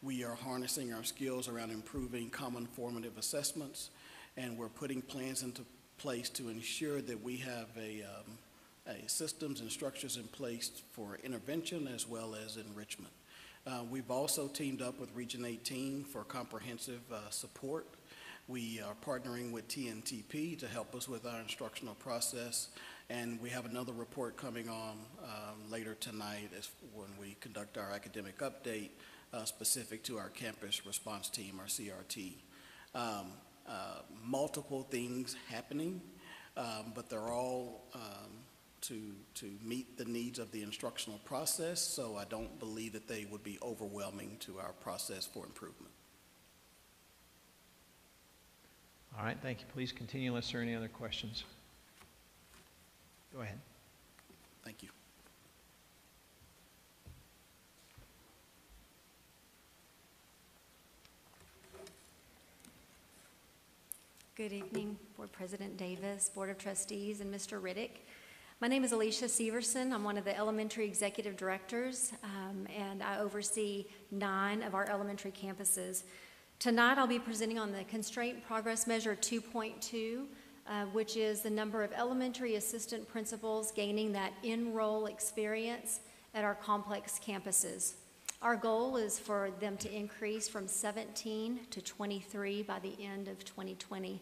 We are harnessing our skills around improving common formative assessments, and we're putting plans into place to ensure that we have systems and structures in place for intervention as well as enrichment. We've also teamed up with Region 18 for comprehensive support. We are partnering with TNTP to help us with our instructional process, and we have another report coming on later tonight when we conduct our academic update specific to our campus response team, our CRT. Multiple things happening, but they're all to meet the needs of the instructional process, so I don't believe that they would be overwhelming to our process for improvement. All right, thank you. Please continue unless there are any other questions. Go ahead. Thank you. Good evening, Board President Davis, Board of Trustees, and Mr. Riddick. My name is Alicia Severson. I'm one of the elementary executive directors, and I oversee 9 of our elementary campuses. Tonight, I'll be presenting on the Constraint Progress Measure 2.2, which is the number of elementary assistant principals gaining that enroll experience at our complex campuses. Our goal is for them to increase from 17 to 23 by the end of 2020.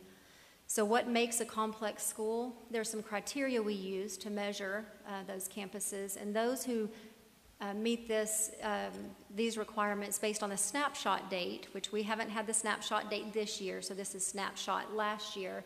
So what makes a complex school? There's some criteria we use to measure those campuses, and those who meet these requirements based on the snapshot date, which we haven't had the snapshot date this year, so this is snapshot last year.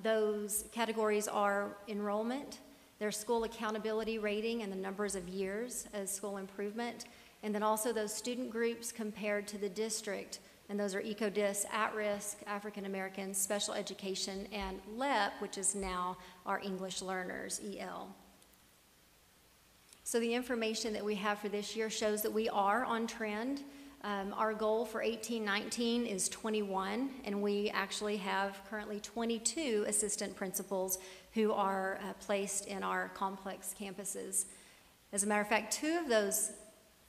Those categories are enrollment, their school accountability rating and the numbers of years as school improvement, and then also those student groups compared to the district, and those are ECODIS, at-risk, African Americans, special education, and LEP, which is now our English learners, EL. So the information that we have for this year shows that we are on trend. Our goal for 18-19 is 21, and we actually have currently 22 assistant principals who are placed in our complex campuses. As a matter of fact, 2 of those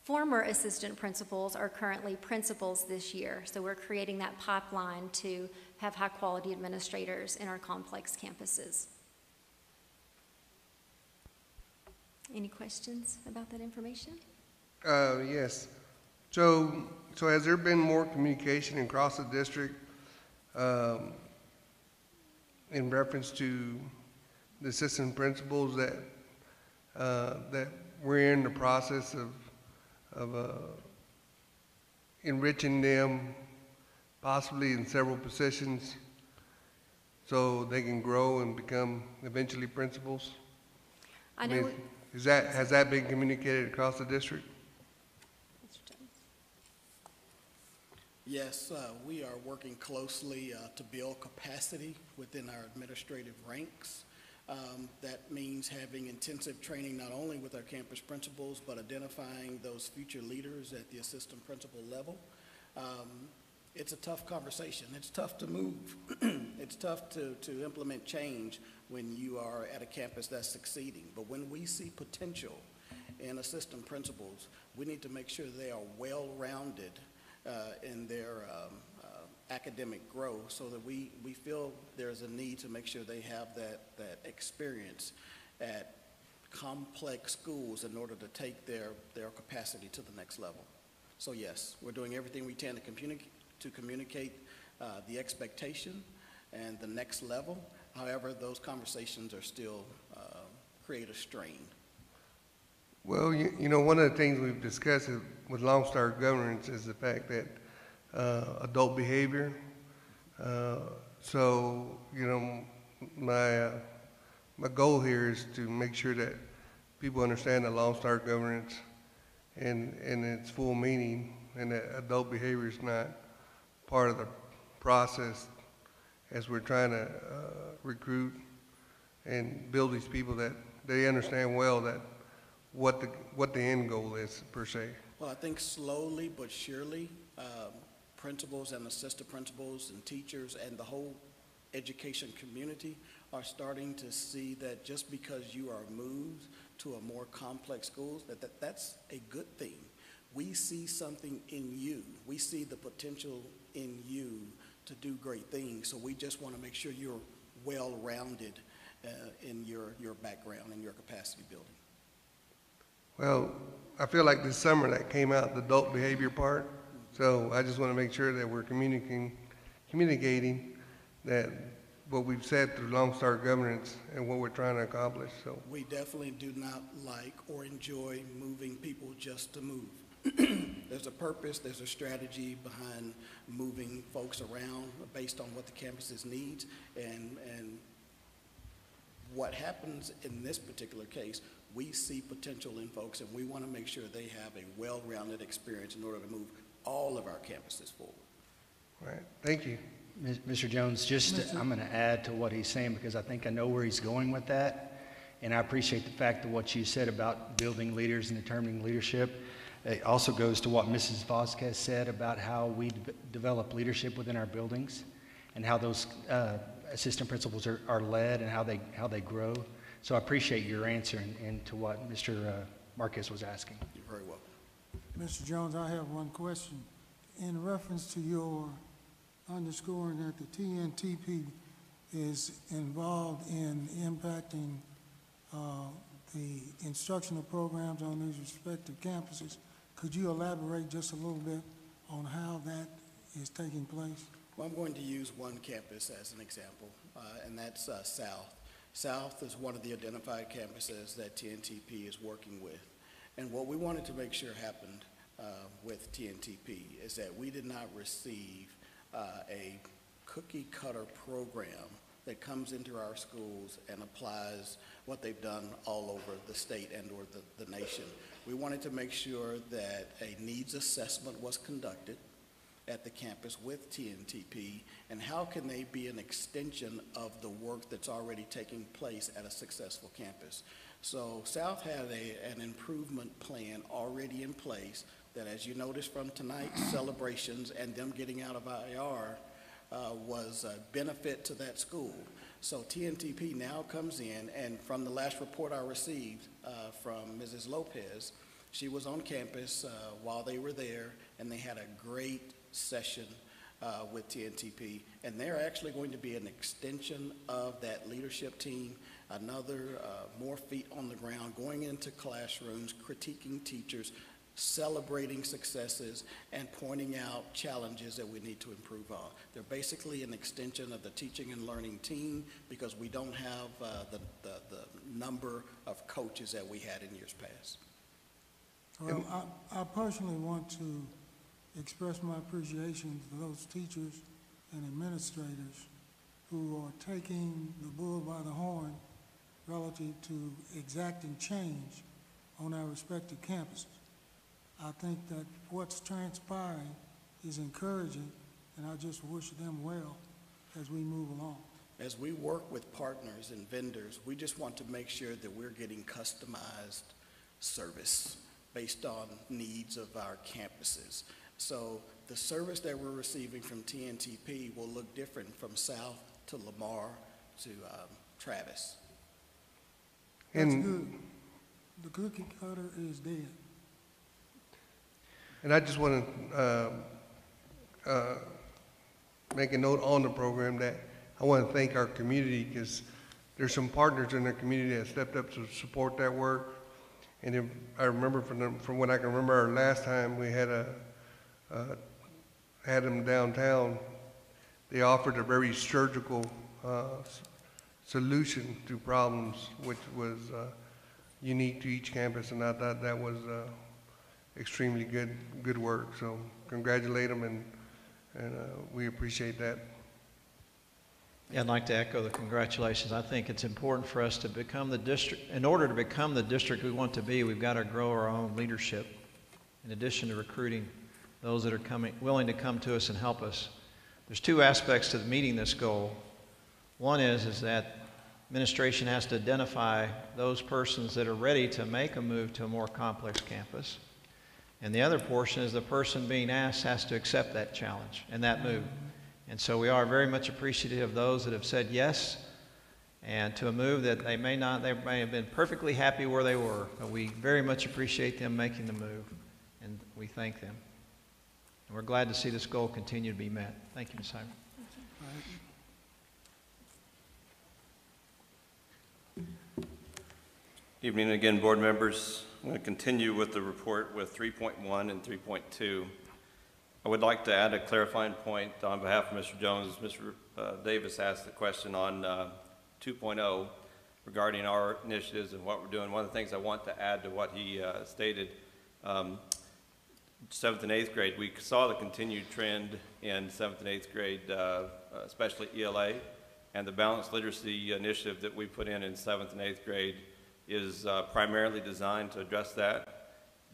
former assistant principals are currently principals this year, so we're creating that pipeline to have high-quality administrators in our complex campuses. Any questions about that information? Yes. So has there been more communication across the district in reference to the assistant principals that we're in the process of enriching them, possibly in several positions, so they can grow and become eventually principals? I know. Has that been communicated across the district? Yes, we are working closely to build capacity within our administrative ranks. That means having intensive training not only with our campus principals, but identifying those future leaders at the assistant principal level. It's a tough conversation. It's tough to move. It's tough to implement change when you are at a campus that's succeeding. But when we see potential in assistant principals, we need to make sure they are well-rounded in their academic growth, so that we feel there's a need to make sure they have that experience at complex schools in order to take their capacity to the next level. So yes, we're doing everything we can to communicate the expectation and the next level. However, those conversations are still create a strain. Well, you know, one of the things we've discussed with Lone Star governance is the fact that adult behavior. So, you know, my goal here is to make sure that people understand that Lone Star governance and its full meaning, and that adult behavior is not part of the process as we're trying to recruit and build these people, that they understand well that what the end goal is, per se. Well, I think slowly but surely, principals and assistant principals and teachers and the whole education community are starting to see that just because you are moved to a more complex school, that's a good thing. We see something in you. We see the potential in you to do great things. So we just want to make sure you're well-rounded in your background and your capacity building. Well, I feel like this summer that came out, the adult behavior part. So I just want to make sure that we're communicating that what we've said through Lone Star governance and what we're trying to accomplish. So we definitely do not like or enjoy moving people just to move. There's a purpose, there's a strategy behind moving folks around based on what the campus's needs, and what happens in this particular case, we see potential in folks, and we want to make sure they have a well-rounded experience in order to move all of our campuses forward. Right. Thank you. Mr. Jones, I'm going to add to what he's saying, because I think I know where he's going with that. And I appreciate the fact that what you said about building leaders and determining leadership. It also goes to what Mrs. Vasquez said about how we develop leadership within our buildings, and how those assistant principals are led, and how they grow. So I appreciate your answer and to what Mr. Marquez was asking. You're very welcome. Mr. Jones, I have one question. In reference to your underscoring that the TNTP is involved in impacting the instructional programs on these respective campuses, could you elaborate just a little bit on how that is taking place? Well, I'm going to use one campus as an example, and that's South. South is one of the identified campuses that TNTP is working with. And what we wanted to make sure happened with TNTP is that we did not receive a cookie cutter program that comes into our schools and applies what they've done all over the state and or the nation. We wanted to make sure that a needs assessment was conducted at the campus with TNTP, and how can they be an extension of the work that's already taking place at a successful campus. So South had an improvement plan already in place that, as you noticed from tonight's celebrations and them getting out of IR, was a benefit to that school. So TNTP now comes in, and from the last report I received from Mrs. Lopez, she was on campus while they were there, and they had a great session with TNTP, and they're actually going to be an extension of that leadership team, another more feet on the ground, going into classrooms, critiquing teachers, celebrating successes, and pointing out challenges that we need to improve on. They're basically an extension of the teaching and learning team because we don't have the number of coaches that we had in years past. Well, I personally want to express my appreciation to those teachers and administrators who are taking the bull by the horn relative to exacting change on our respective campuses. I think that what's transpiring is encouraging, and I just wish them well as we move along. As we work with partners and vendors, we just want to make sure that we're getting customized service based on needs of our campuses. So the service that we're receiving from TNTP will look different from South to Lamar to Travis. That's good. The cookie cutter is dead. And I just want to make a note on the program that I want to thank our community because there's some partners in the community that stepped up to support that work. And if I remember from what I can remember, our last time we had had them downtown, they offered a very surgical solution to problems, which was unique to each campus, and I thought that was extremely good work. So congratulate them, and we appreciate that. Yeah, I'd like to echo the congratulations. I think it's important for us to become the district. In order to become the district we want to be, we've got to grow our own leadership, in addition to recruiting those that are willing to come to us and help us. There's two aspects to meeting this goal. One is that administration has to identify those persons that are ready to make a move to a more complex campus. And the other portion is the person being asked has to accept that challenge and that move. And so we are very much appreciative of those that have said yes, and to a move that they may have been perfectly happy where they were, but we very much appreciate them making the move, and we thank them. And we're glad to see this goal continue to be met. Thank you, Ms. Hyman. Evening again, board members. I'm going to continue with the report with 3.1 and 3.2. I would like to add a clarifying point on behalf of Mr. Jones. Mr. Davis asked the question on 2.0 regarding our initiatives and what we're doing. One of the things I want to add to what he stated, 7th and 8th grade, we saw the continued trend in 7th and 8th grade, especially ELA, and the balanced literacy initiative that we put in 7th and 8th grade is primarily designed to address that.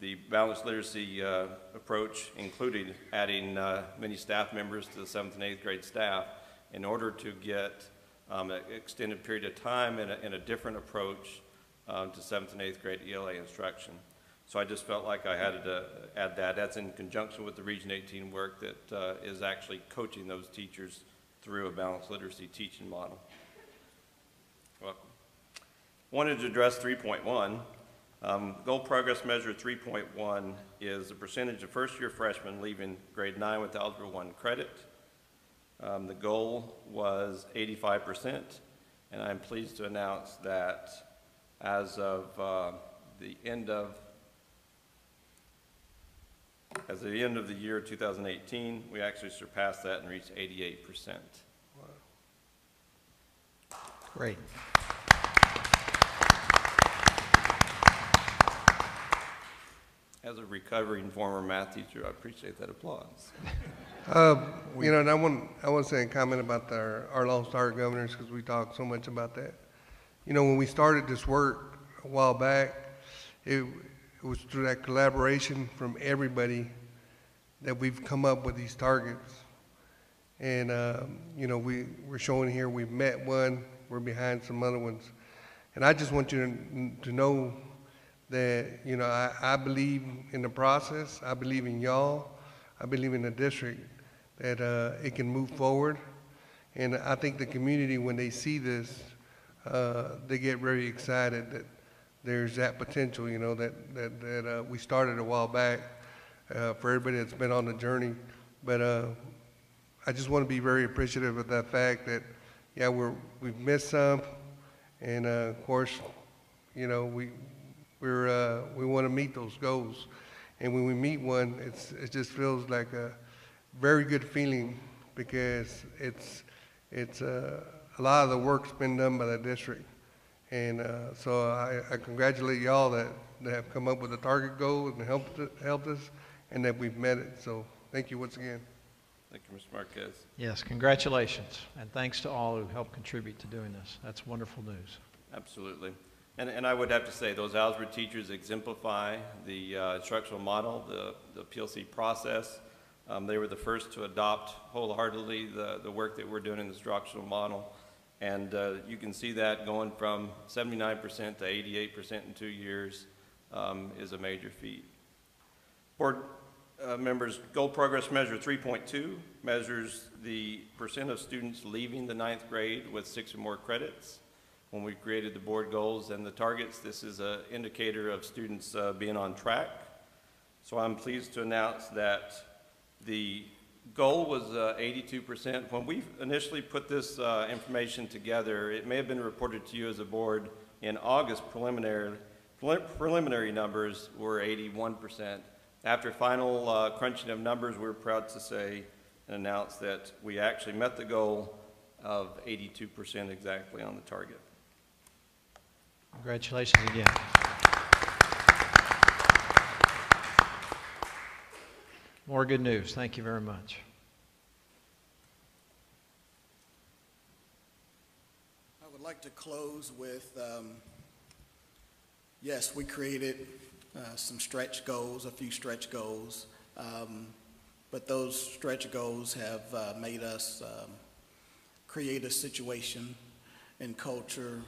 The balanced literacy approach included adding many staff members to the 7th and 8th grade staff in order to get an extended period of time and a different approach to 7th and 8th grade ELA instruction. So I just felt like I had to add that. That's in conjunction with the Region 18 work that is actually coaching those teachers through a balanced literacy teaching model. Welcome. Wanted to address 3.1. Goal progress measure 3.1 is the percentage of first-year freshmen leaving grade 9 with Algebra 1 credit. The goal was 85%, and I'm pleased to announce that as of the end of the year 2018, we actually surpassed that and reached 88%. Wow. Great. As a recovering former math teacher, I appreciate that applause. You know, and I want to say a comment about our Lone Star governors, because we talk so much about that. You know, when we started this work a while back, it was through that collaboration from everybody that we've come up with these targets. And, you know, we're showing here we've met one, we're behind some other ones. And I just want you to know that, you know, I believe in the process, I believe in y'all, I believe in the district, that it can move forward. And I think the community, when they see this, they get very excited that there's that potential, you know, that we started a while back for everybody that's been on the journey. But I just want to be very appreciative of that fact that, yeah, we've missed some, and of course, you know, we want to meet those goals, and when we meet one, it just feels like a very good feeling, because it's a lot of the work's been done by the district, and so I congratulate y'all that have come up with a target goal and helped us, and that we've met it. So thank you once again. Thank you, Mr. Marquez. Yes, congratulations, and thanks to all who helped contribute to doing this. That's wonderful news. Absolutely. And I would have to say those algebra teachers exemplify the instructional model, the PLC process. They were the first to adopt wholeheartedly the work that we're doing in the instructional model. And you can see that going from 79% to 88% in 2 years is a major feat. Board members, goal progress measure 3.2 measures the percent of students leaving the 9th grade with 6 or more credits. When we created the board goals and the targets, this is an indicator of students being on track. So I'm pleased to announce that the goal was 82%. When we initially put this information together, it may have been reported to you as a board in August. Preliminary numbers were 81%. After final crunching of numbers, we're proud to say and announce that we actually met the goal of 82% exactly on the target. Congratulations again. More good news. Thank you very much. I would like to close with, yes, we created some stretch goals, a few stretch goals, but those stretch goals have made us create a situation and culture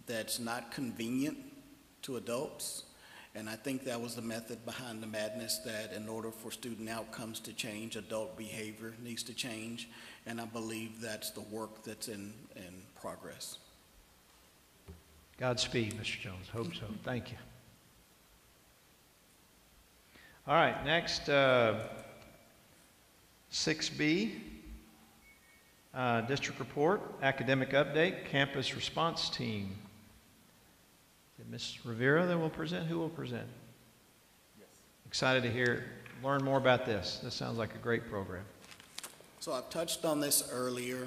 that's not convenient to adults. And I think that was the method behind the madness, that in order for student outcomes to change, adult behavior needs to change. And I believe that's the work that's in progress. Godspeed, Mr. Jones. Hope so. Thank you. All right, next, 6B, district report, academic update, campus response team. Is it Ms. Rivera that will present? Who will present? Yes. Excited to learn more about this. This sounds like a great program. So I've touched on this earlier.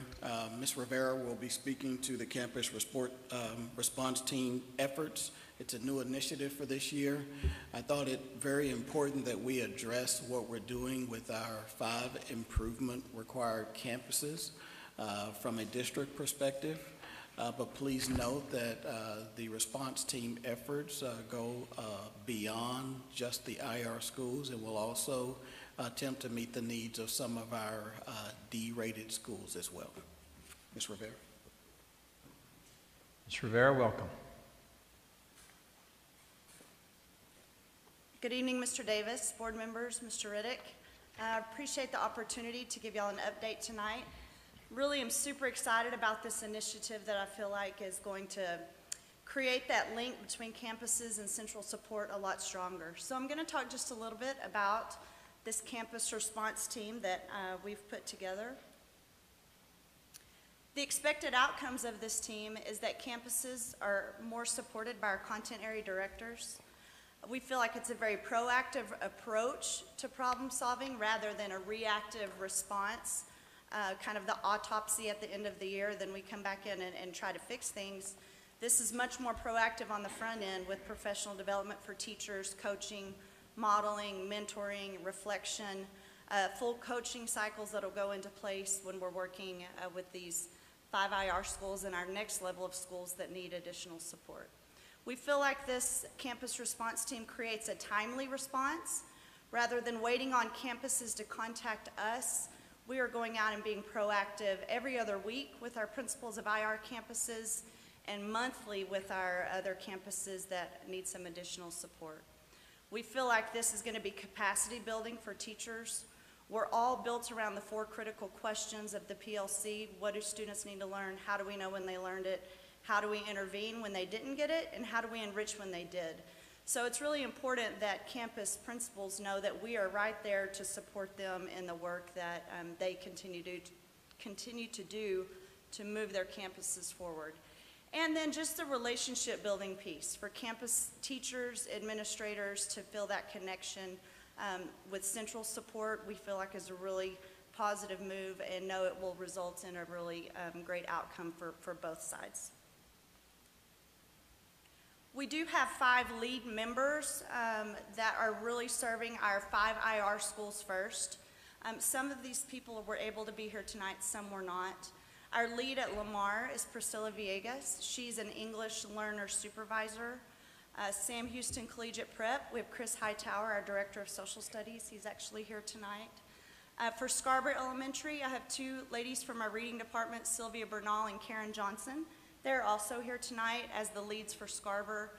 Ms. Rivera will be speaking to the campus response team efforts. It's a new initiative for this year. I thought it very important that we address what we're doing with our 5 improvement required campuses from a district perspective. But please note that the response team efforts go beyond just the IR schools, and will also attempt to meet the needs of some of our D-rated schools as well. Ms. Rivera. Ms. Rivera, welcome. Good evening, Mr. Davis, board members, Mr. Riddick. I appreciate the opportunity to give y'all an update tonight. Really am super excited about this initiative that I feel like is going to create that link between campuses and central support a lot stronger. So I'm going to talk just a little bit about this campus response team that we've put together. The expected outcomes of this team is that campuses are more supported by our content area directors. We feel like it's a very proactive approach to problem solving rather than a reactive response, kind of the autopsy at the end of the year, then we come back in and try to fix things. This is much more proactive on the front end with professional development for teachers, coaching, modeling, mentoring, reflection, full coaching cycles that'll go into place when we're working with these 5 IR schools and our next level of schools that need additional support. We feel like this campus response team creates a timely response. Rather than waiting on campuses to contact us, we are going out and being proactive every other week with our principals of IR campuses and monthly with our other campuses that need some additional support. We feel like this is going to be capacity building for teachers. We're all built around the 4 critical questions of the PLC. What do students need to learn? How do we know when they learned it? How do we intervene when they didn't get it? And how do we enrich when they did? So it's really important that campus principals know that we are right there to support them in the work that they continue to do to move their campuses forward. And then just the relationship building piece for campus teachers, administrators to feel that connection with central support, we feel like is a really positive move and know it will result in a really great outcome for both sides. We do have 5 lead members that are really serving our 5 IR schools first. Some of these people were able to be here tonight, some were not. Our lead at Lamar is Priscilla Villegas. She's an English learner supervisor. Sam Houston Collegiate Prep, we have Chris Hightower, our Director of Social Studies. He's actually here tonight. For Scarborough Elementary, I have 2 ladies from our reading department, Sylvia Bernal and Karen Johnson. They're also here tonight as the leads for Scarborough.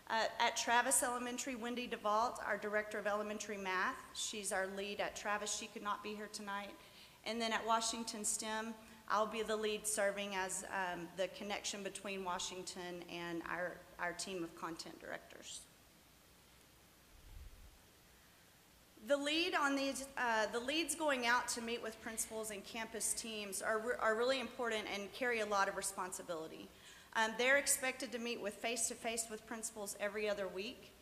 At Travis Elementary, Wendy DeVault, our Director of Elementary Math. She's our lead at Travis. She could not be here tonight. And then at Washington STEM, I'll be the lead serving as the connection between Washington and our team of content directors. The lead on these, the leads going out to meet with principals and campus teams are really important and carry a lot of responsibility. They're expected to meet with face-to-face with principals every other week,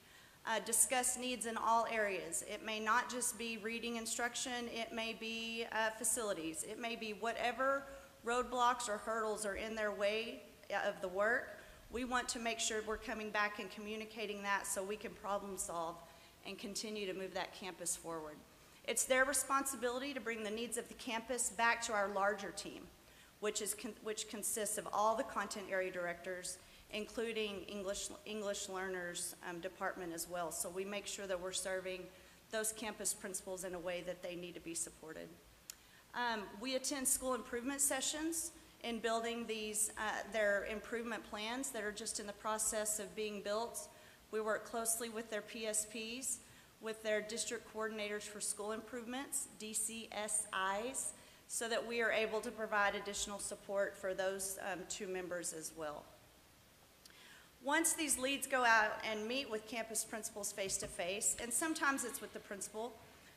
discuss needs in all areas. It may not just be reading instruction, it may be facilities, it may be whatever roadblocks or hurdles are in their way of the work. We want to make sure we're coming back and communicating that so we can problem solve and continue to move that campus forward. It's their responsibility to bring the needs of the campus back to our larger team, which consists of all the content area directors, including English learners department as well. So we make sure that we're serving those campus principals in a way that they need to be supported. We attend school improvement sessions in building these, their improvement plans that are just in the process of being built. We work closely with their PSPs, with their district coordinators for school improvements, DCSIs, so that we are able to provide additional support for those 2 members as well. Once these leads go out and meet with campus principals face-to-face, and sometimes it's with the principal,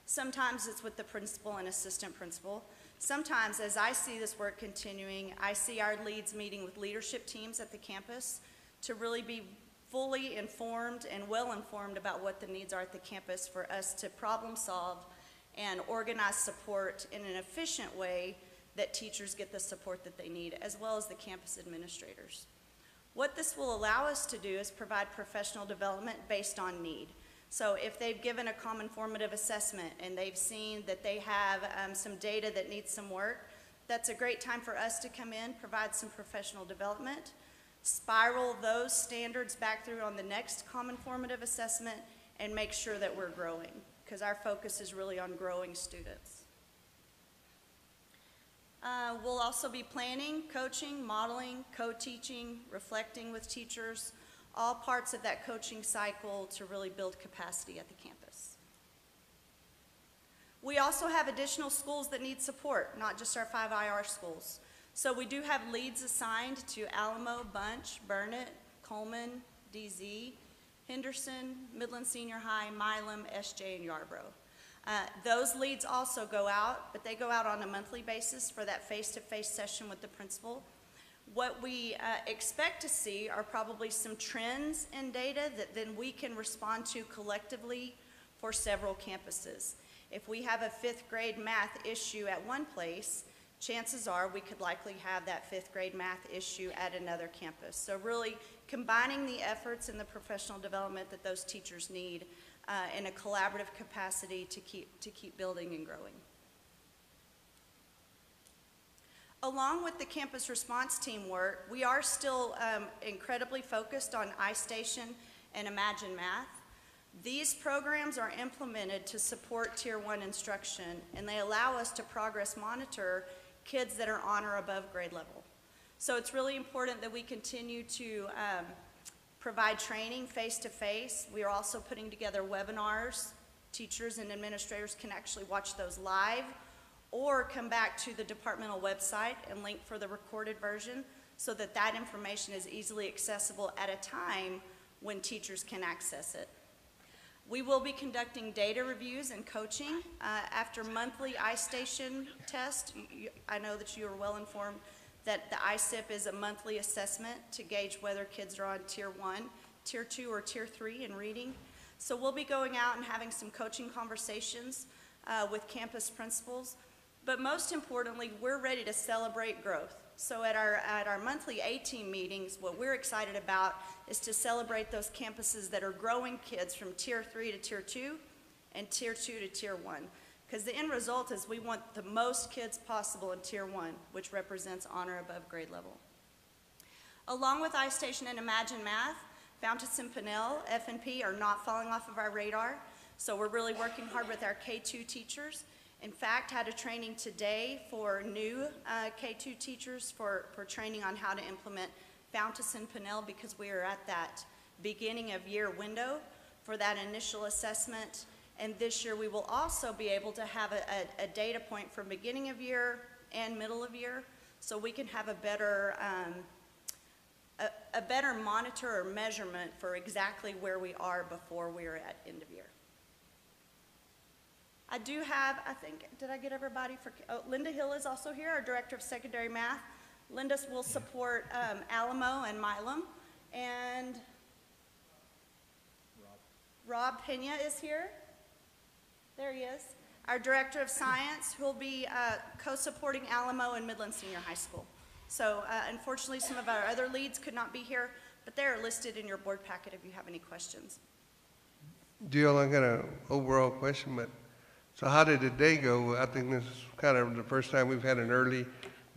sometimes it's with the principal and assistant principal. Sometimes, as I see this work continuing, I see our leads meeting with leadership teams at the campus to really be fully informed and well-informed about what the needs are at the campus for us to problem solve and organize support in an efficient way that teachers get the support that they need, as well as the campus administrators. What this will allow us to do is provide professional development based on need. So if they've given a common formative assessment and they've seen that they have some data that needs some work, that's a great time for us to come in, provide some professional development, spiral those standards back through on the next common formative assessment, and make sure that we're growing, because our focus is really on growing students. We'll also be planning, coaching, modeling, co-teaching, reflecting with teachers, all parts of that coaching cycle to really build capacity at the campus. We also have additional schools that need support, not just our 5 IR schools. So we do have leads assigned to Alamo, Bunch, Burnett, Coleman, DZ, Henderson, Midland Senior High, Milam, SJ, and Yarborough. Those leads also go out, but they go out on a monthly basis for that face-to-face session with the principal. What we expect to see are probably some trends in data that then we can respond to collectively for several campuses. If we have a 5th grade math issue at one place, chances are we could likely have that 5th grade math issue at another campus. So really combining the efforts and the professional development that those teachers need in a collaborative capacity to keep building and growing. Along with the campus response team work, we are still incredibly focused on iStation and Imagine Math. These programs are implemented to support Tier 1 instruction, and they allow us to progress monitor kids that are on or above grade level. So it's really important that we continue to provide training face-to-face. We are also putting together webinars. Teachers and administrators can actually watch those live or come back to the departmental website and link for the recorded version so that that information is easily accessible at a time when teachers can access it. We will be conducting data reviews and coaching after monthly iStation test. I know that you are well informed that the ISIP is a monthly assessment to gauge whether kids are on Tier 1, Tier 2, or Tier 3 in reading. So we'll be going out and having some coaching conversations with campus principals. But most importantly, we're ready to celebrate growth. So at our monthly A-team meetings, what we're excited about is to celebrate those campuses that are growing kids from Tier 3 to Tier 2 and Tier 2 to Tier 1. Because the end result is we want the most kids possible in Tier 1, which represents honor above grade level. Along with iStation and Imagine Math, Fountas and Pinnell, F&P are not falling off of our radar. So we're really working hard with our K-2 teachers. In fact, had a training today for new K-2 teachers for training on how to implement Fountas and Pinnell, because we are at that beginning of year window for that initial assessment. And this year we will also be able to have a data point from beginning of year and middle of year, so we can have a better monitor or measurement for exactly where we are before we are at end of year. I do have, I think, did I get everybody for, oh, Linda Hill is also here, our Director of Secondary Math. Linda will support Alamo and Milam. And Rob Pena is here. There he is. Our Director of Science, who will be co-supporting Alamo and Midland Senior High School. So unfortunately, some of our other leads could not be here, but they're listed in your board packet if you have any questions. Jill, I got an overall question, but so how did the day go? I think this is kind of the first time we've had an early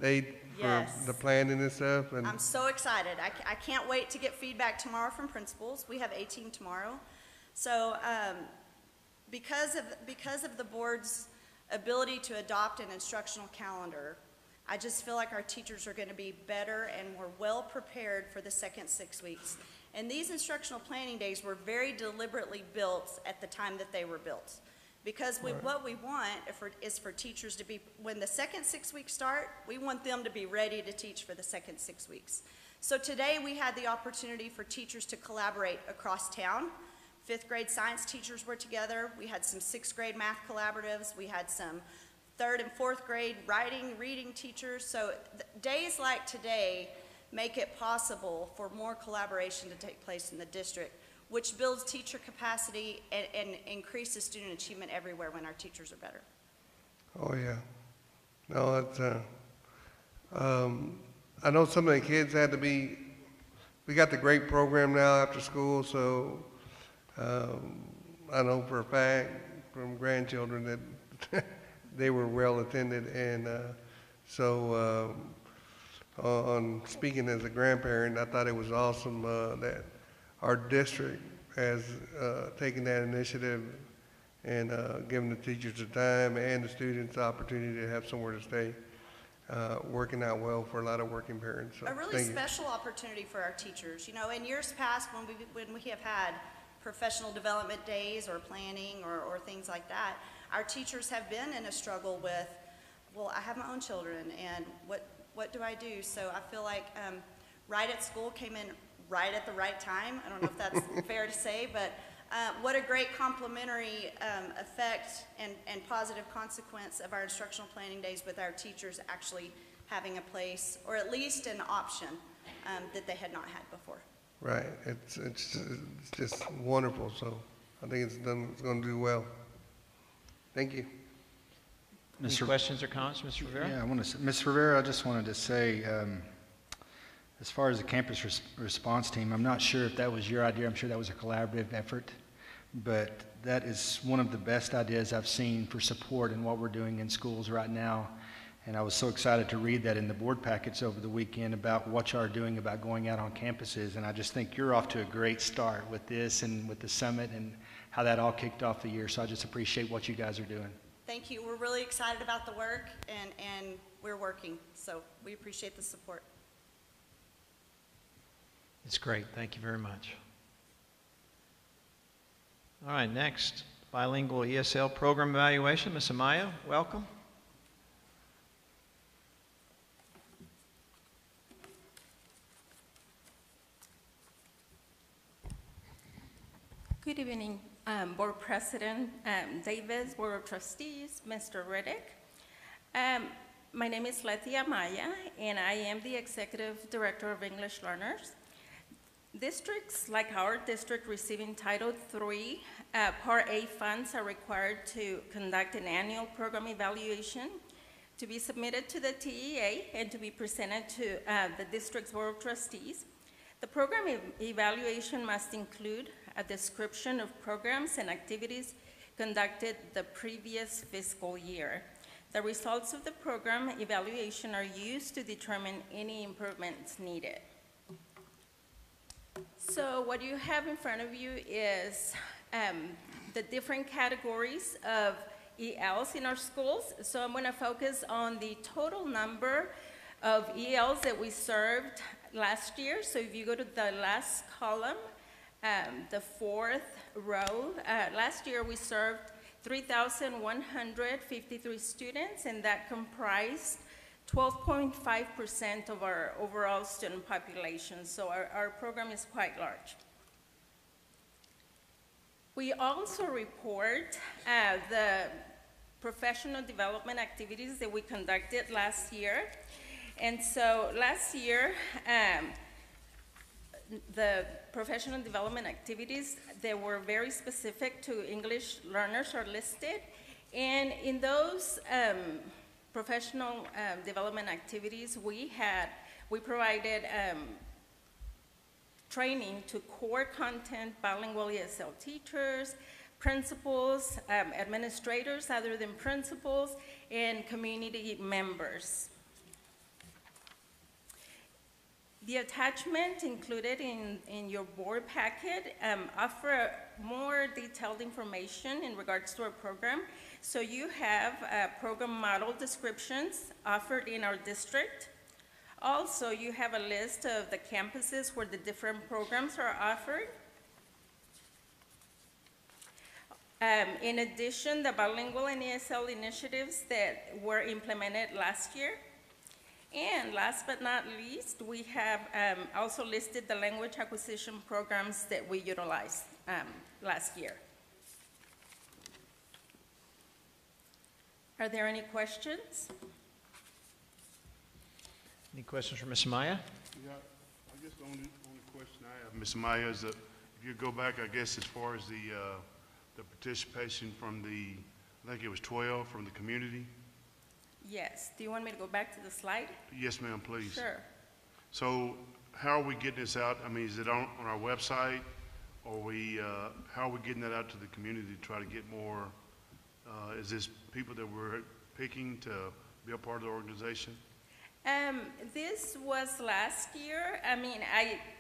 date for the planning and stuff. And I'm so excited. I can't wait to get feedback tomorrow from principals. We have A-team tomorrow. So because of the board's ability to adopt an instructional calendar, I just feel like our teachers are going to be better and more well prepared for the second 6 weeks. And these instructional planning days were very deliberately built at the time that they were built. Because what we want is for teachers to be, when the second 6 weeks start, we want them to be ready to teach for the second 6 weeks. So today we had the opportunity for teachers to collaborate across town. 5th grade science teachers were together. We had some 6th grade math collaboratives. We had some 3rd and 4th grade writing, reading teachers. So days like today make it possible for more collaboration to take place in the district, which builds teacher capacity and increases student achievement everywhere when our teachers are better. Oh, yeah. No, it's, I know some of the kids had to be, we got the great program now after school, so I know for a fact from grandchildren that they were well attended, and so on speaking as a grandparent, I thought it was awesome that our district has taken that initiative and given the teachers the time and the students the opportunity to have somewhere to stay, working out well for a lot of working parents. So a really special opportunity for our teachers. You know, in years past when we have had professional development days or planning or things like that, our teachers have been in a struggle with, well, I have my own children, and what do I do? So I feel like Right at School came in right at the right time. I don't know if that's fair to say, but what a great complementary effect and positive consequence of our instructional planning days with our teachers actually having a place, or at least an option that they had not had before. Right, it's just wonderful, so I think it's going to do well. Thank you. Any questions or comments, Mr. Rivera? Yeah, Ms. Rivera, I just wanted to say, as far as the campus response team, I'm not sure if that was your idea. I'm sure that was a collaborative effort, but that is one of the best ideas I've seen for support in what we're doing in schools right now. And I was so excited to read that in the board packets over the weekend about what you are doing about going out on campuses. And I just think you're off to a great start with this and with the summit and how that all kicked off the year. So I just appreciate what you guys are doing. Thank you. We're really excited about the work, and we're working. So we appreciate the support. It's great. Thank you very much. All right, next, bilingual ESL program evaluation. Ms. Amaya, welcome. Good evening, Board President Davis, Board of Trustees, Mr. Riddick. My name is Letia Maya, and I am the Executive Director of English Learners. Districts like our district receiving Title III Part A funds are required to conduct an annual program evaluation to be submitted to the TEA and to be presented to the district's Board of Trustees. The program evaluation must include a description of programs and activities conducted the previous fiscal year. The results of the program evaluation are used to determine any improvements needed. So what you have in front of you is the different categories of ELs in our schools. So I'm going to focus on the total number of ELs that we served last year. So if you go to the last column, the fourth row, last year we served 3,153 students, and that comprised 12.5% of our overall student population. So our program is quite large. We also report the professional development activities that we conducted last year. And so last year, the professional development activities that were very specific to English learners are listed. And in those professional development activities, we provided training to core content bilingual ESL teachers, principals, administrators other than principals, and community members. The attachment included in your board packet offer more detailed information in regards to our program. So you have program model descriptions offered in our district. Also, you have a list of the campuses where the different programs are offered. In addition, the bilingual and ESL initiatives that were implemented last year. And last but not least, we have also listed the language acquisition programs that we utilized last year. Are there any questions? Any questions for Ms. Maya? Yeah, I guess the only question I have, Ms. Maya, is that if you go back, I guess, as far as the participation from the, I think it was 12 from the community. Yes. Do you want me to go back to the slide? Yes, ma'am, please. Sure. So how are we getting this out? I mean, is it on our website? Or how are we getting that out to the community to try to get more? Is this people that we're picking to be a part of the organization? This was last year. I mean,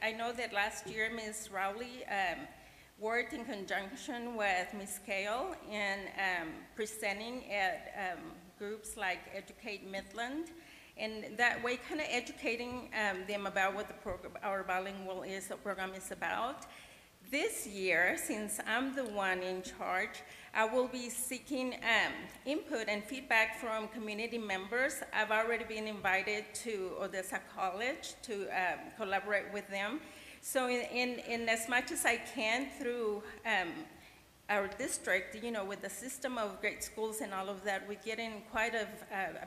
I know that last year Ms. Rowley worked in conjunction with Ms. Kale in presenting at groups like Educate Midland, and that way kind of educating them about what our bilingual program is about. This year, since I'm the one in charge, I will be seeking input and feedback from community members. I've already been invited to Odessa College to collaborate with them. So in as much as I can through our district, you know, with the system of great schools and all of that, we get in quite a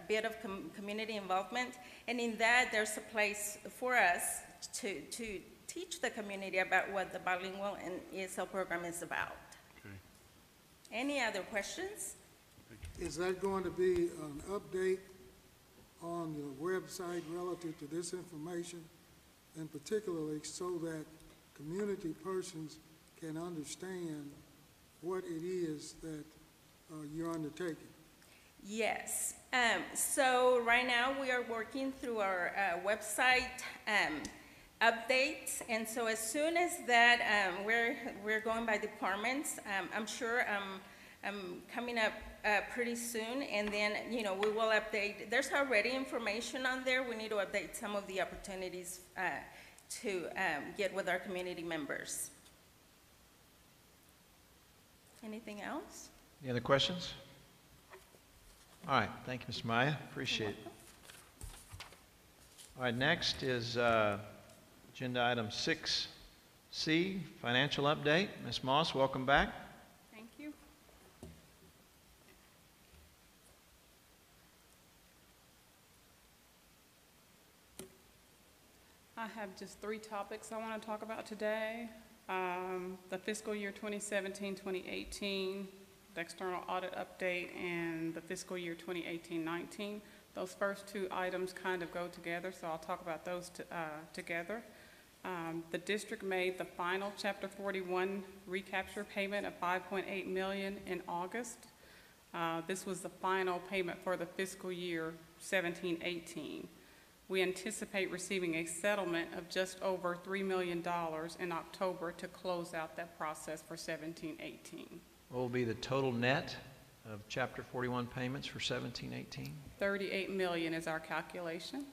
bit of community involvement. And in that, there's a place for us to teach the community about what the bilingual and ESL program is about. Okay. Any other questions? Is that going to be an update on your website relative to this information, and particularly so that community persons can understand what it is that you're undertaking? Yes. So right now we are working through our website updates, and so as soon as that we're going by departments, I'm sure I'm coming up pretty soon, and then we will update. There's already information on there. We need to update some of the opportunities to get with our community members. Anything else? Any other questions? All right, thank you, Ms. Maya. Appreciate it. All right, next is agenda item 6C, financial update. Ms. Moss, welcome back. I have just 3 topics I want to talk about today. The fiscal year 2017-2018, the external audit update, and the fiscal year 2018-19. Those first 2 items kind of go together, so I'll talk about those together. The district made the final Chapter 41 recapture payment of $5.8 million in August. This was the final payment for the fiscal year 17-18. We anticipate receiving a settlement of just over $3 million in October to close out that process for 17-18. What will be the total net of Chapter 41 payments for 17-18? $38 million is our calculation.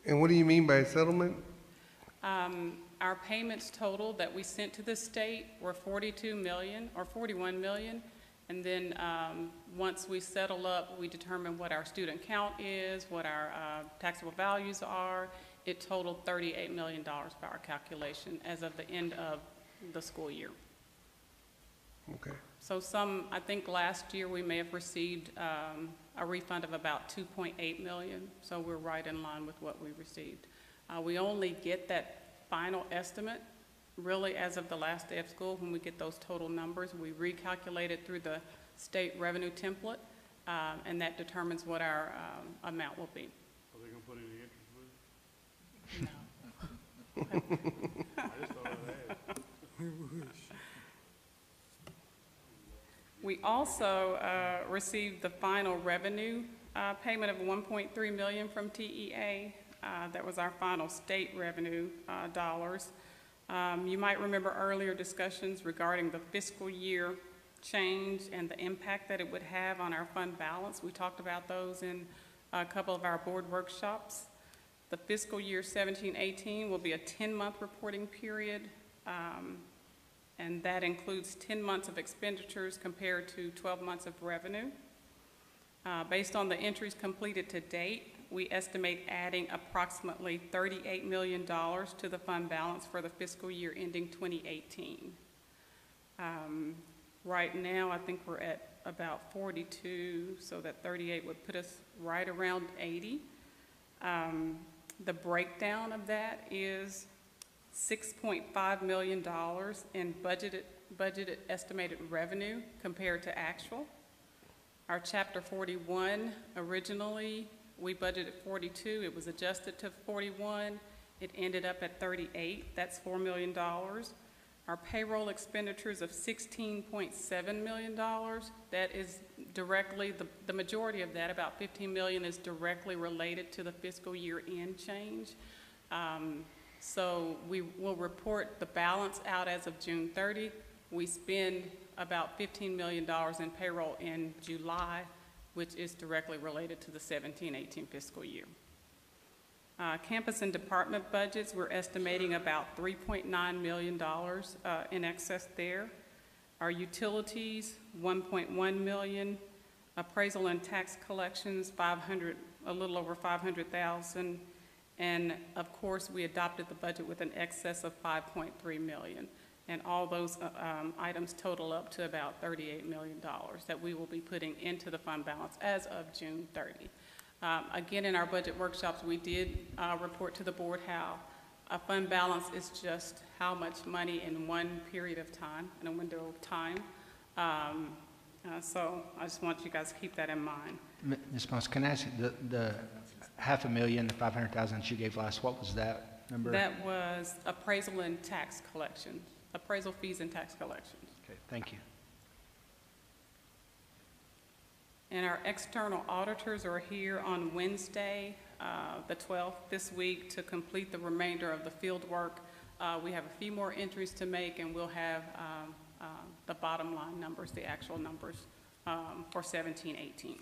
And what do you mean by settlement? Our payments total that we sent to the state were $42 million or $41 million. And then once we settle up, we determine what our student count is, what our taxable values are. It totaled $38 million by our calculation as of the end of the school year. Okay. So I think last year we may have received a refund of about $2.8 million. So we're right in line with what we received. We only get that final estimate really as of the last day of school. When we get those total numbers, we recalculate it through the state revenue template, and that determines what our amount will be. Are they going to put any interest with it? No. I just thought I'd ask. We also received the final revenue payment of $1.3 million from TEA. That was our final state revenue dollars. You might remember earlier discussions regarding the fiscal year change and the impact that it would have on our fund balance. We talked about those in a couple of our board workshops. The fiscal year 17-18 will be a 10-month reporting period, and that includes 10 months of expenditures compared to 12 months of revenue. Based on the entries completed to date, we estimate adding approximately $38 million to the fund balance for the fiscal year ending 2018. Right now, I think we're at about 42, so that 38 would put us right around 80. The breakdown of that is $6.5 million in budgeted estimated revenue compared to actual. Our Chapter 41, originally, we budgeted 42. It was adjusted to 41. It ended up at 38. That's $4 million. Our payroll expenditures of $16.7 million, that is directly, the majority of that, about $15 million, is directly related to the fiscal year end change. So we will report the balance out as of June 30. We spend about $15 million in payroll in July, which is directly related to the 17-18 fiscal year. Campus and department budgets, we're estimating about $3.9 million in excess there. Our utilities, $1.1 million. Appraisal and tax collections, a little over $500,000. And of course, we adopted the budget with an excess of $5.3 million. And all those items total up to about $38 million that we will be putting into the fund balance as of June 30. Again, in our budget workshops, we did report to the board how a fund balance is just how much money in one period of time, in a window of time. So I just want you guys to keep that in mind. Ms. Moss, can I ask you, the $500,000, the $500,000 that you gave last, what was that number? That was appraisal and tax collections, appraisal fees and tax collections. Okay, thank you. And our external auditors are here on Wednesday, the 12th this week, to complete the remainder of the field work. We have a few more entries to make, and we'll have the bottom line numbers, the actual numbers for 17-18.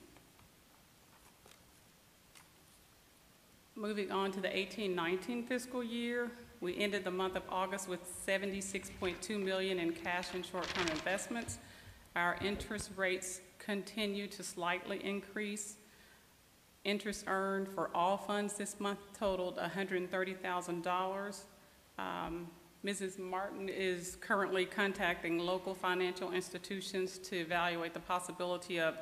Moving on to the 18-19 fiscal year, we ended the month of August with $76.2 million in cash and short-term investments. Our interest rates continue to slightly increase. Interest earned for all funds this month totaled $130,000. Mrs. Martin is currently contacting local financial institutions to evaluate the possibility of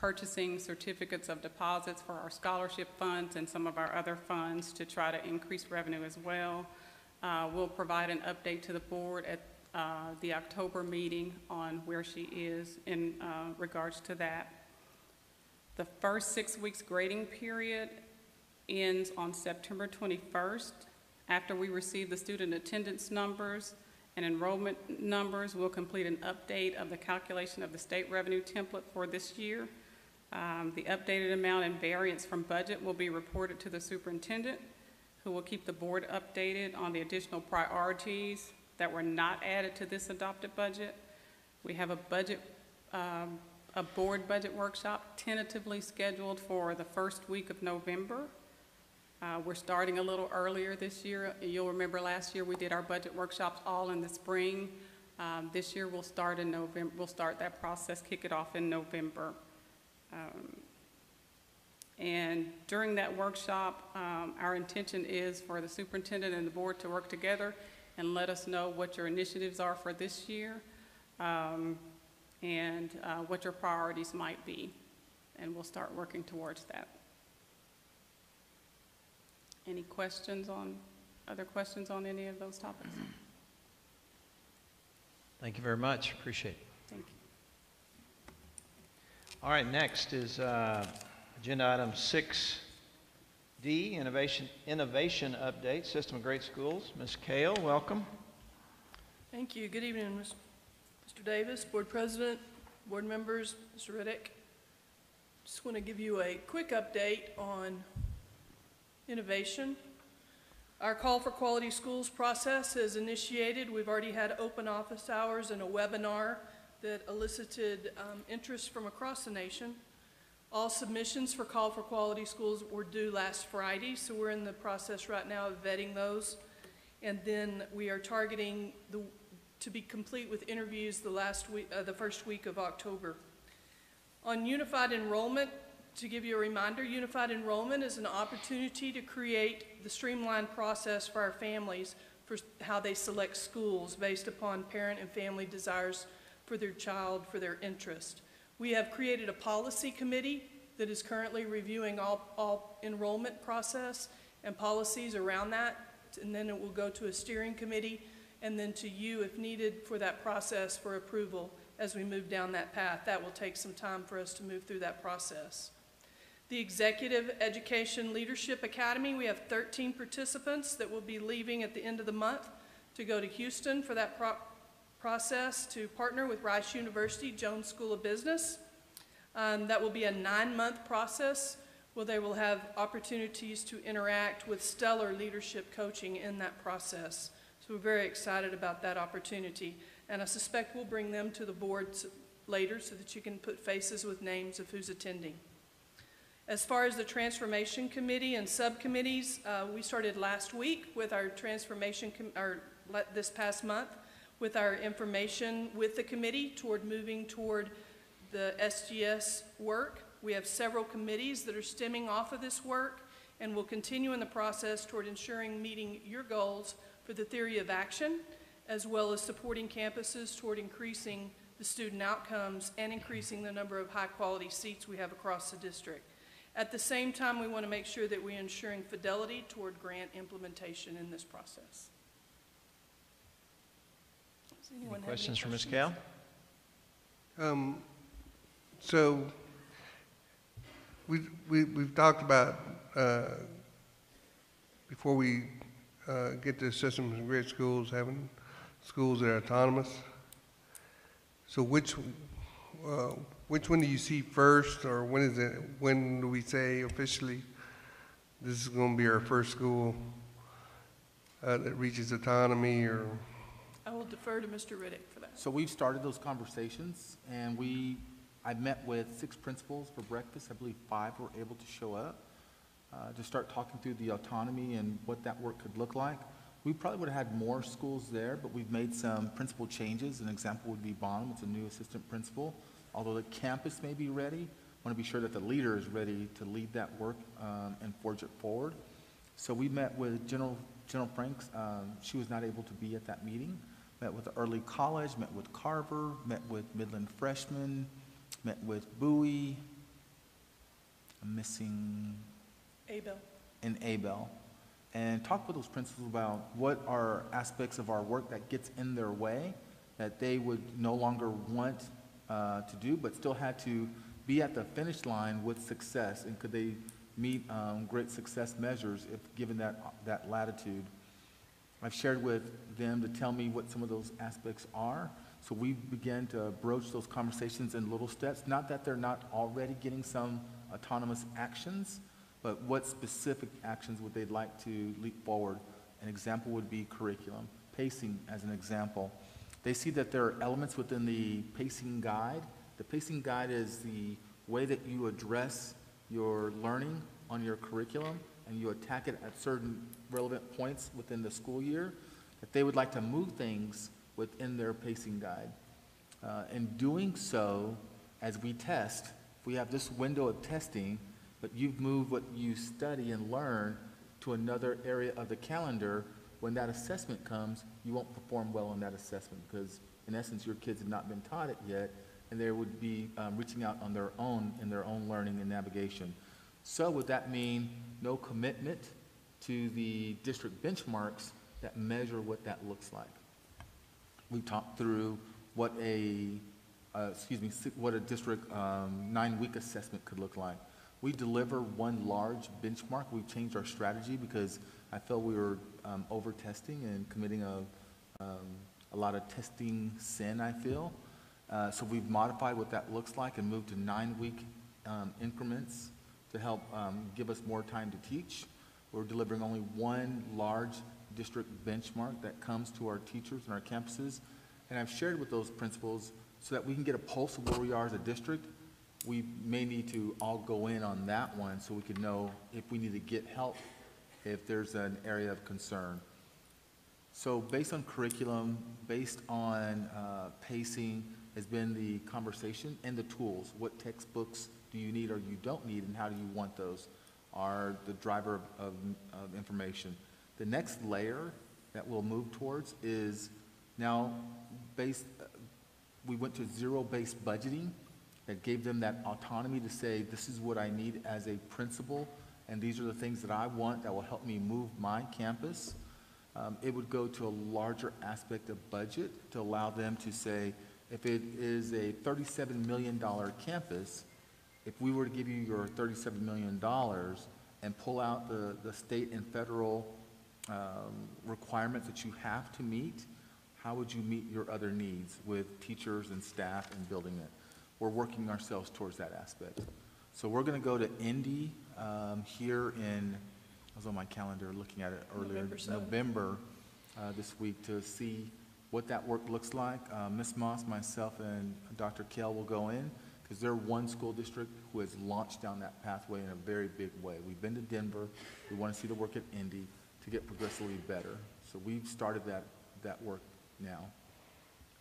purchasing certificates of deposits for our scholarship funds and some of our other funds to try to increase revenue as well. We'll provide an update to the board at the October meeting on where she is in regards to that. The first 6 weeks grading period ends on September 21st. After we receive the student attendance numbers and enrollment numbers, we'll complete an update of the calculation of the state revenue template for this year. The updated amount and variance from budget will be reported to the superintendent, who will keep the board updated on the additional priorities that were not added to this adopted budget. We have a board budget workshop tentatively scheduled for the first week of November. We're starting a little earlier this year. You'll remember last year we did our budget workshops all in the spring. This year we'll start in November. We'll start that process, kick it off in November. And during that workshop, our intention is for the superintendent and the board to work together and let us know what your initiatives are for this year and what your priorities might be. And we'll start working towards that. Any questions on, other questions on any of those topics? Thank you very much. Appreciate it. Thank you. All right, next is agenda item 6D, innovation update, System of Great Schools. Ms. Kale, welcome. Thank you. Good evening, Mr. Davis, Board President, Board members, Mr. Riddick. Just want to give you a quick update on innovation. Our Call for Quality Schools process is initiated. We've already had open office hours and a webinar that elicited interest from across the nation. All submissions for Call for Quality Schools were due last Friday, so we're in the process right now of vetting those. And then we are targeting to be complete with interviews the first week of October. On unified enrollment, to give you a reminder, unified enrollment is an opportunity to create the streamlined process for our families for how they select schools based upon parent and family desires for their child, for their interest. We have created a policy committee that is currently reviewing all enrollment process and policies around that, and then it will go to a steering committee and then to you if needed for that process for approval as we move down that path. That will take some time for us to move through that process. The Executive Education Leadership Academy, we have 13 participants that will be leaving at the end of the month to go to Houston for that process to partner with Rice University Jones School of Business. That will be a 9-month process where they will have opportunities to interact with stellar leadership coaching in that process. So we're very excited about that opportunity. And I suspect we'll bring them to the board later so that you can put faces with names of who's attending. As far as the Transformation Committee and subcommittees, we started last week with our this past month with our information with the committee moving toward the SGS work. We have several committees that are stemming off of this work and will continue in the process toward ensuring meeting your goals for the theory of action, as well as supporting campuses toward increasing the student outcomes and increasing the number of high-quality seats we have across the district. At the same time, we want to make sure that we're ensuring fidelity toward grant implementation in this process. Any questions for Ms. Cal? So we've talked about before we get to systems of great schools, having schools that are autonomous. So which one do you see first, or when do we say officially this is going to be our first school that reaches autonomy? Or I will defer to Mr. Riddick for that. So we've started those conversations, and I met with 6 principals for breakfast. I believe 5 were able to show up to start talking through the autonomy and what that work could look like. We probably would have had more schools there, but we've made some principal changes. An example would be Bonham. It's a new assistant principal. Although the campus may be ready, I want to be sure that the leader is ready to lead that work and forge it forward. So we met with General Franks. She was not able to be at that meeting. Met with the early college, met with Carver, met with Midland freshmen, met with Bowie, I'm missing Abel. in Abel, and talk with those principals about what are aspects of our work that gets in their way that they would no longer want to do, but still had to be at the finish line with success, and could they meet great success measures if given that latitude. I've shared with them to tell me what some of those aspects are, so we began to broach those conversations in little steps, not that they're not already getting some autonomous actions, but what specific actions would they like to leap forward. An example would be curriculum, pacing as an example. They see that there are elements within the pacing guide. The pacing guide is the way that you address your learning on your curriculum, and you attack it at certain relevant points within the school year, that they would like to move things within their pacing guide. In doing so, as we test, if we have this window of testing, but you've moved what you study and learn to another area of the calendar, when that assessment comes, you won't perform well on that assessment because, in essence, your kids have not been taught it yet, and they would be reaching out on their own in their own learning and navigation. So would that mean no commitment to the district benchmarks that measure what that looks like? We talked through what a district 9-week assessment could look like. We deliver one large benchmark. We've changed our strategy because I felt we were over-testing and committing a lot of testing sin, I feel. So we've modified what that looks like and moved to 9-week increments to help give us more time to teach. We're delivering only one large district benchmark that comes to our teachers and our campuses. And I've shared with those principals so that we can get a pulse of where we are as a district. We may need to all go in on that one so we can know if we need to get help if there's an area of concern. So based on curriculum, based on pacing, has been the conversation and the tools. What textbooks do you need or you don't need, and how do you want those, are the driver of information. The next layer that we'll move towards is now we went to zero-based budgeting that gave them that autonomy to say, this is what I need as a principal, and these are the things that I want that will help me move my campus. It would go to a larger aspect of budget to allow them to say, if it is a $37 million campus, if we were to give you your $37 million and pull out the state and federal requirements that you have to meet, how would you meet your other needs with teachers and staff and building it? We're working ourselves towards that aspect. So we're going to go to Indy here in, I was on my calendar looking at it earlier, November this week, to see what that work looks like. Ms. Moss, myself, and Dr. Kell will go in because they're one school district who has launched down that pathway in a very big way. We've been to Denver. We want to see the work at Indy to get progressively better. So we've started that work now.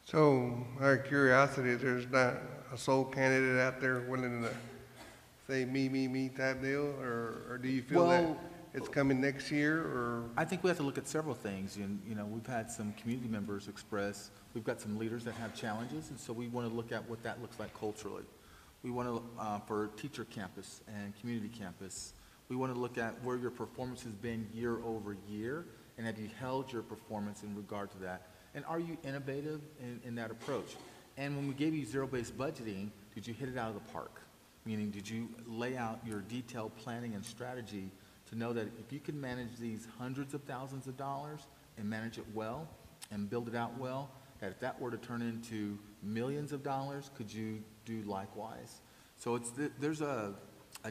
So, out of curiosity, there's not a sole candidate out there willing to say me type deal, or do you feel that it's coming next year, or? I think we have to look at several things. And, we've had some community members express, we've got some leaders that have challenges, and so we want to look at what that looks like culturally. We want to, for teacher campus and community campus, we want to look at where your performance has been year over year, and have you held your performance in regard to that? And are you innovative in that approach? And when we gave you zero-based budgeting, did you hit it out of the park? Meaning, did you lay out your detailed planning and strategy to know that if you can manage these hundreds of thousands of dollars and manage it well and build it out well, that if that were to turn into millions of dollars, could you do likewise? So there's a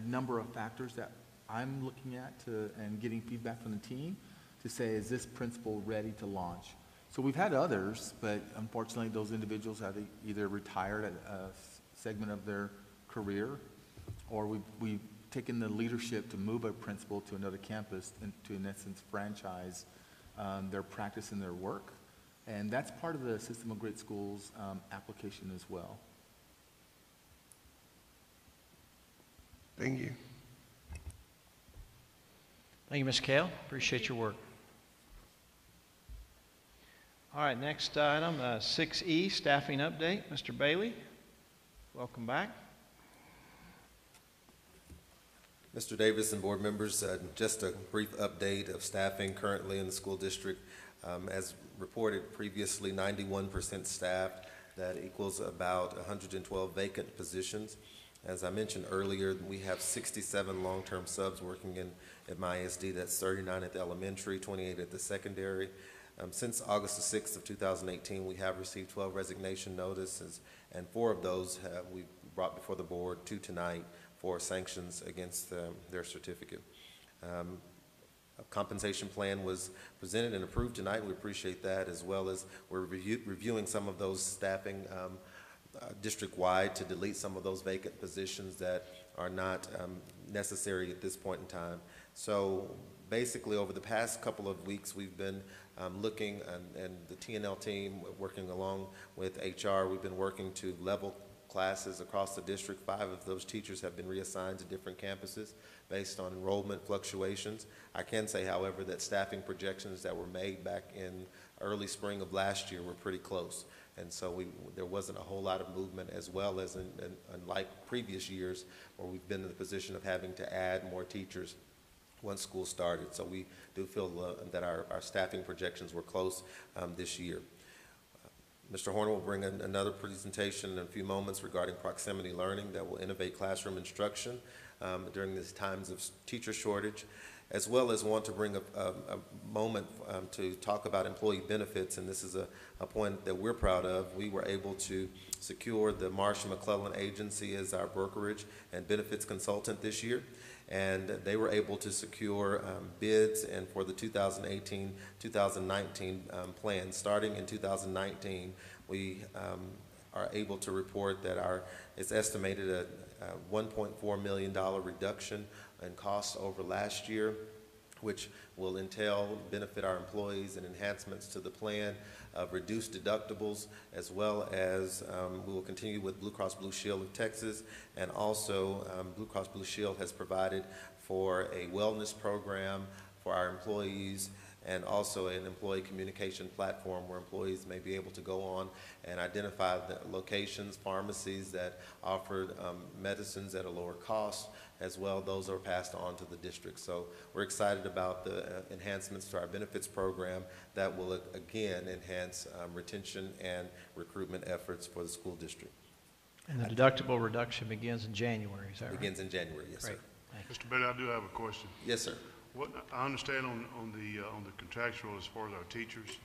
number of factors that I'm looking at and getting feedback from the team to say, is this principal ready to launch? So we've had others, but unfortunately those individuals have either retired at a segment of their career, or we've taken the leadership to move a principal to another campus and to, in essence, franchise their practice and their work. And that's part of the System of Great Schools application as well. Thank you. Thank you, Ms. Kale. Appreciate your work. All right, next item, 6E, staffing update. Mr. Bailey, welcome back. Mr. Davis and board members, just a brief update of staffing currently in the school district. As reported previously, 91% staffed. That equals about 112 vacant positions. As I mentioned earlier, we have 67 long-term subs working at my ISD. That's 39 at the elementary, 28 at the secondary. Since August the 6th of 2018, we have received 12 resignation notices, and 4 of those we brought before the board, 2 tonight, for sanctions against their certificate. A compensation plan was presented and approved tonight. We appreciate that, as well as we're reviewing some of those staffing district-wide to delete some of those vacant positions that are not necessary at this point in time. So basically, over the past couple of weeks, we've been looking, and the TNL team, working along with HR, we've been working to level classes across the district. 5 of those teachers have been reassigned to different campuses based on enrollment fluctuations. I can say, however, that staffing projections that were made back in early spring of last year were pretty close. And so there wasn't a whole lot of movement, as well as unlike previous years where we've been in the position of having to add more teachers once school started. So we do feel that our staffing projections were close this year. Mr. Horner will bring another presentation in a few moments regarding proximity learning that will innovate classroom instruction during these times of teacher shortage, as well as want to bring a moment to talk about employee benefits, and this is a point that we're proud of. We were able to secure the Marsh & McClellan Agency as our brokerage and benefits consultant this year, and they were able to secure bids and for the 2018-2019 plan. Starting in 2019, we are able to report that it's estimated a $1.4 million reduction in costs over last year, which will benefit our employees and enhancements to the plan of reduced deductibles, as well as we will continue with Blue Cross Blue Shield of Texas, and also Blue Cross Blue Shield has provided for a wellness program for our employees, and also an employee communication platform where employees may be able to go on and identify the locations, pharmacies that offered medicines at a lower cost, as well. Those are passed on to the district. So we're excited about the enhancements to our benefits program that will again enhance retention and recruitment efforts for the school district. And the deductible reduction begins in January, is that right? Begins in January, yes, Great. sir. Mr. Bailey, I do have a question. Yes, sir. What I understand on the contractual, as far as our teachers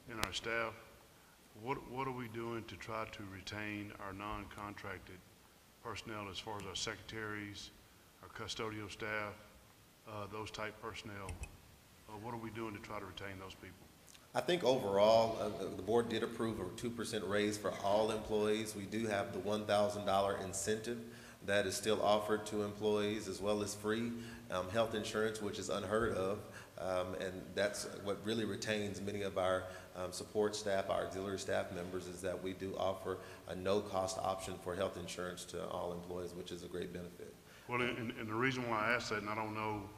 and our staff, what are we doing to try to retain our non-contracted personnel, as far as our secretaries, our custodial staff, those type personnel? What are we doing to try to retain those people? I think overall, the board did approve a 2% raise for all employees. We do have the $1,000 incentive that is still offered to employees, as well as free health insurance, which is unheard of. And that's what really retains many of our support staff, our auxiliary staff members, is that we do offer a no-cost option for health insurance to all employees, which is a great benefit. Well, and the reason why I asked that, and I don't know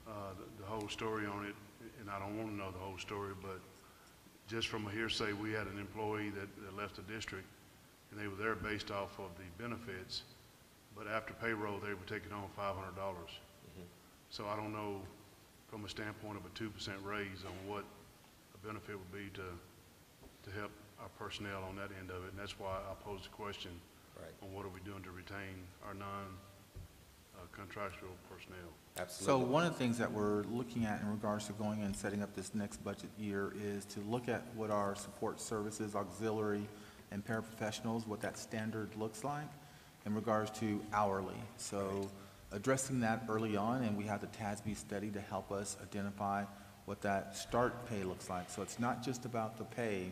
the whole story on it, and I don't want to know the whole story, but just from a hearsay, we had an employee that left the district, and they were there based off of the benefits, but after payroll, they were taking on $500. So I don't know, from a standpoint of a 2% raise, on what a benefit would be to help our personnel on that end of it, and that's why I posed the question on what are we doing to retain our non-contractual personnel. Absolutely. So one of the things that we're looking at in regards to going and setting up this next budget year is to look at what our support services, auxiliary, and paraprofessionals, what that standard looks like in regards to hourly. So addressing that early on, and we have the TASB study to help us identify what that start pay looks like. So it's not just about the pay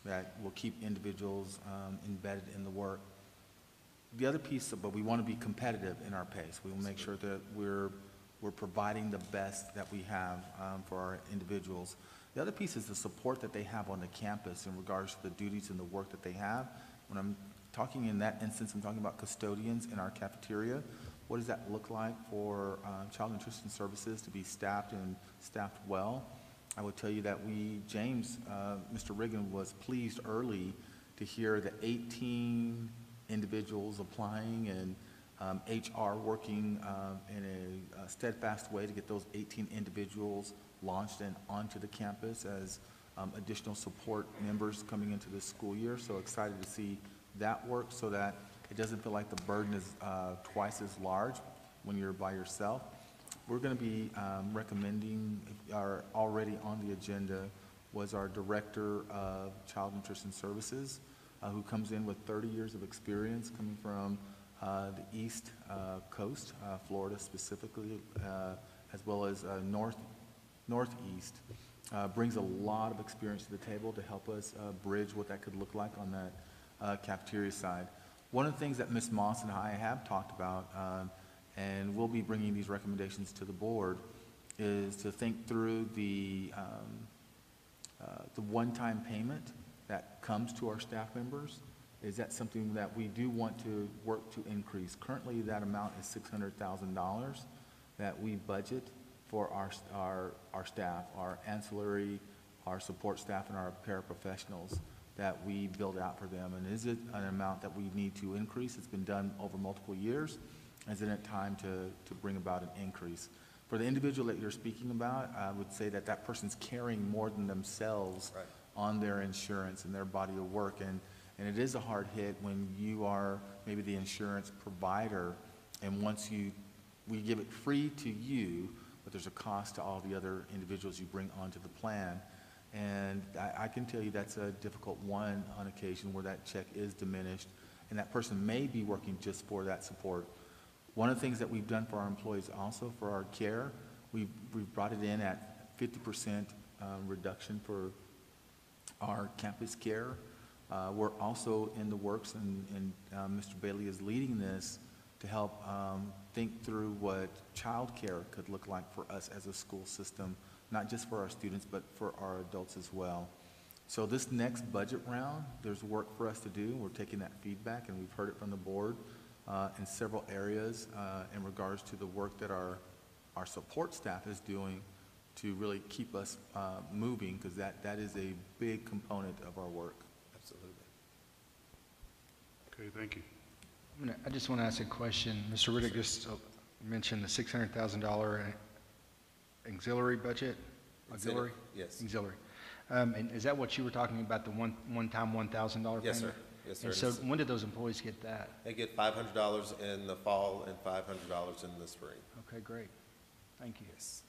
that will keep individuals embedded in the work. The other piece, but we want to be competitive in our pay. So we will make sure that we're providing the best that we have for our individuals. The other piece is the support that they have on the campus in regards to the duties and the work that they have. When I'm talking in that instance, I'm talking about custodians in our cafeteria. What does that look like for child nutrition services to be staffed and staffed well? I would tell you that James, Mr. Riggin, was pleased early to hear that 18 individuals applying, and HR working in a steadfast way to get those 18 individuals launched and onto the campus as additional support members coming into this school year. So excited to see that work so that it doesn't feel like the burden is twice as large when you're by yourself. We're going to be recommending, already on the agenda was our Director of Child Nutrition Services, who comes in with 30 years of experience coming from the East Coast, Florida specifically, as well as Northeast. Brings a lot of experience to the table to help us bridge what that could look like on that cafeteria side. One of the things that Ms. Moss and I have talked about, and we'll be bringing these recommendations to the board, is to think through the one-time payment that comes to our staff members. Is that something that we do want to work to increase? Currently, that amount is $600,000 that we budget for our staff, our ancillary, our support staff, and our paraprofessionals that we build out for them. And is it an amount that we need to increase? It's been done over multiple years. Is it time to bring about an increase? For the individual that you're speaking about, I would say that that person's carrying more than themselves on their insurance and their body of work. And it is a hard hit when you are maybe the insurance provider, and we give it free to you, but there's a cost to all the other individuals you bring onto the plan. And I can tell you that's a difficult one on occasion where that check is diminished, and that person may be working just for that support. One of the things that we've done for our employees also for our care, we've brought it in at 50% reduction for our campus care. We're also in the works, and Mr. Bailey is leading this to help think through what child care could look like for us as a school system, not just for our students, but for our adults as well. So this next budget round, there's work for us to do. We're taking that feedback, and we've heard it from the board in several areas in regards to the work that our support staff is doing to really keep us moving, because that is a big component of our work. Absolutely. Okay, thank you. I just want to ask a question. Mr. Riddick just mentioned the $600,000 auxiliary budget. Auxiliary? Yes. Auxiliary. And is that what you were talking about, the one-time $1,000 payment? Yes, sir. Yes, sir. And so when did those employees get that? They get $500 in the fall and $500 in the spring. Okay, great. Thank you. Yes.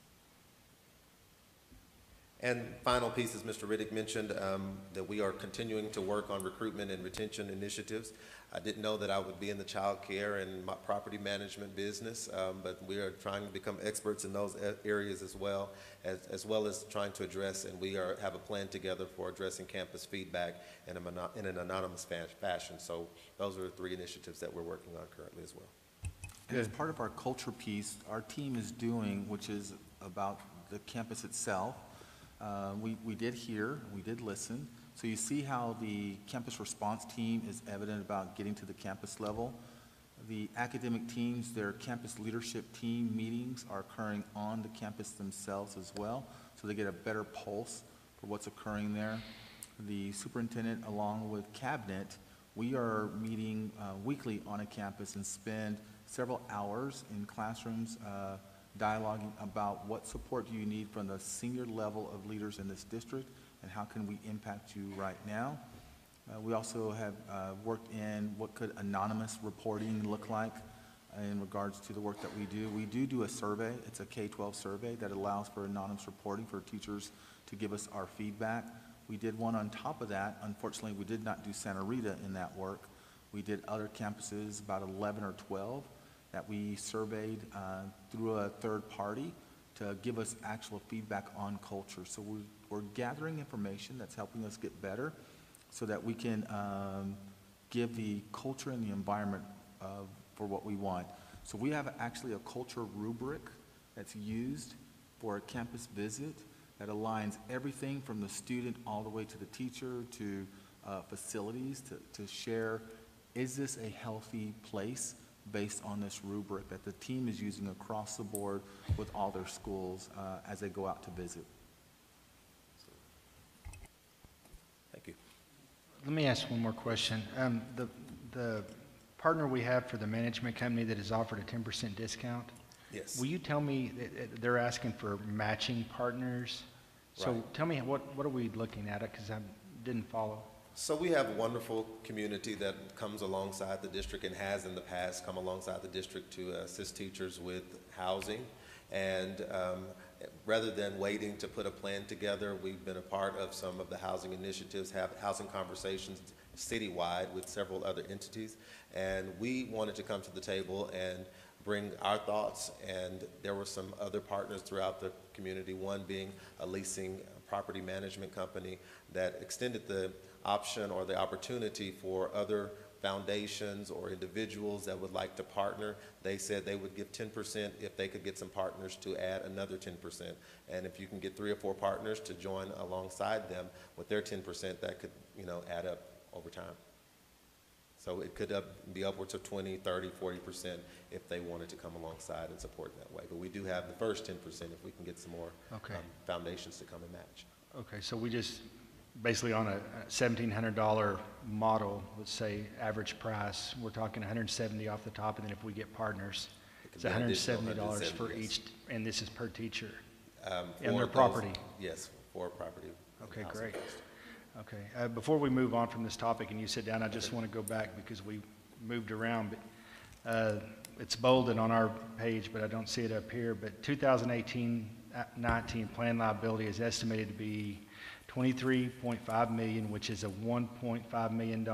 And final piece, as Mr. Riddick mentioned, that we are continuing to work on recruitment and retention initiatives. I didn't know that I would be in the child care and my property management business, but we are trying to become experts in those areas as well as trying to address, and we have a plan together for addressing campus feedback in an anonymous fashion. So those are the 3 initiatives that we're working on currently as well. And as part of our culture piece, our team is doing, which is about the campus itself. We did hear, we did listen. So you see how the campus response team is evident about getting to the campus level. The academic teams, their campus leadership team meetings are occurring on the campus themselves as well, so they get a better pulse for what's occurring there. The superintendent, along with cabinet, we are meeting weekly on a campus and spend several hours in classrooms dialoguing about what support do you need from the senior level of leaders in this district, and how can we impact you right now. We also have worked in what could anonymous reporting look like in regards to the work that we do. We do a survey. It's a K-12 survey that allows for anonymous reporting for teachers to give us our feedback. We did one on top of that. Unfortunately, we did not do Santa Rita in that work. We did other campuses, about 11 or 12, that we surveyed through a third party to give us actual feedback on culture. So we're gathering information that's helping us get better so that we can give the culture and the environment for what we want. So we have actually a culture rubric that's used for a campus visit that aligns everything from the student all the way to the teacher to facilities to share, is this a healthy place based on this rubric that the team is using across the board with all their schools as they go out to visit. Thank you. Let me ask one more question. The partner we have for the management company that has offered a 10% discount, Yes. will you tell me that they're asking for matching partners? So Right. tell me, what are we looking at? Because I didn't follow. So we have a wonderful community that comes alongside the district and has in the past come alongside the district to assist teachers with housing. And rather than waiting to put a plan together, we've been a part of some of the housing initiatives, have housing conversations citywide with several other entities. And we wanted to come to the table and bring our thoughts, and there were some other partners throughout the community, one being a leasing property management company that extended the option or the opportunity for other foundations or individuals that would like to partner. They said they would give 10% if they could get some partners to add another 10%. And if you can get 3 or 4 partners to join alongside them with their 10%, that could, add up over time. So it could be upwards of 20, 30, 40% if they wanted to come alongside and support that way. But we do have the first 10% if we can get some more foundations to come and match. Okay, so we just, basically on a $1,700 model, let's say average price, we're talking $170 off the top, and then if we get partners, it's $170 for each, and this is per teacher, and their property. Yes, for property. Okay, great. Okay, before we move on from this topic and you sit down, I just want to go back because we moved around, but it's bolded on our page, but I don't see it up here. But 2018-19 plan liability is estimated to be $23.5 million, which is a $1.5 million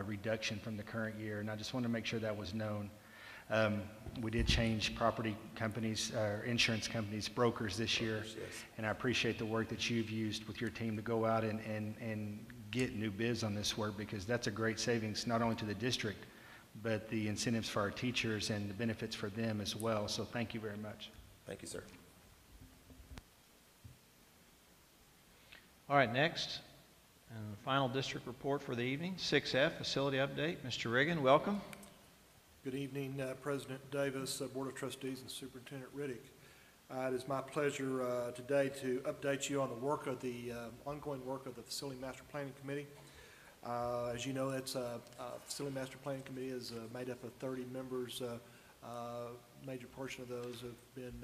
reduction from the current year. And I just wanted to make sure that was known. We did change property companies, insurance companies, brokers this year, and I appreciate the work that you've used with your team to go out and get new bids on this work, because that's a great savings not only to the district, but the incentives for our teachers and the benefits for them as well. So thank you very much. Thank you, sir. All right, next, and the final district report for the evening, 6F, facility update. Mr. Riggin, welcome. Good evening, President Davis, Board of Trustees, and Superintendent Riddick. It is my pleasure today to update you on the work of the ongoing work of the Facility Master Planning Committee. As you know, it's Facility Master Planning Committee is made up of 30 members. Major portion of those have been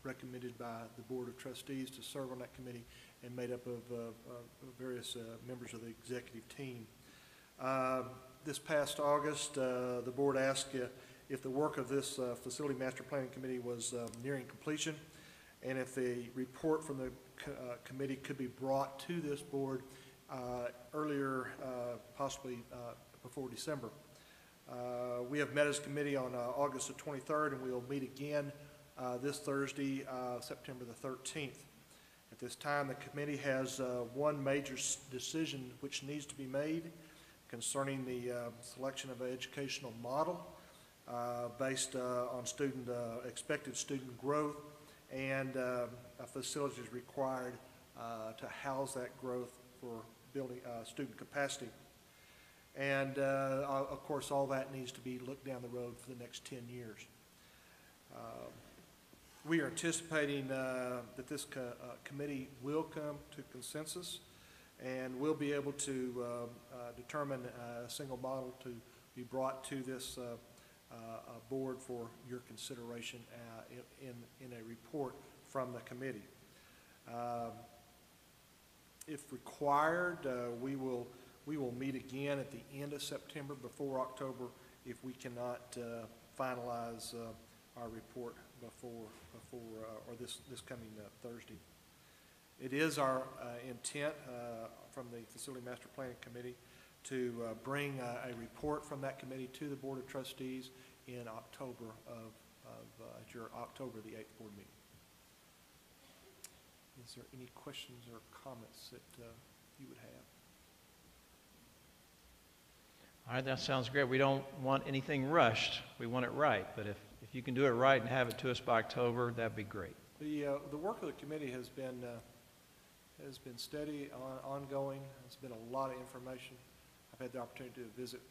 recommended by the Board of Trustees to serve on that committee, and made up of various members of the executive team. This past August, the board asked if the work of this Facility Master Planning Committee was nearing completion, and if a report from the committee could be brought to this board earlier, possibly before December. We have met as a committee on August the 23rd, and we will meet again this Thursday, September the 13th. At this time, the committee has one major decision which needs to be made concerning the selection of an educational model based on expected student growth and facilities required to house that growth for building student capacity. And of course, all that needs to be looked down the road for the next 10 years. We are anticipating that this committee will come to consensus, and we'll be able to determine a single model to be brought to this board for your consideration in a report from the committee. If required, we will meet again at the end of September, before October, if we cannot finalize our report before or this coming Thursday. It is our intent from the Facility Master Planning Committee to bring a report from that committee to the Board of Trustees in October at your October the 8th board meeting. Is there any questions or comments that you would have? All right, that sounds great. We don't want anything rushed. We want it right. But if you can do it right and have it to us by October, that'd be great. The work of the committee has been steady, ongoing. It's been a lot of information. I've had the opportunity to visit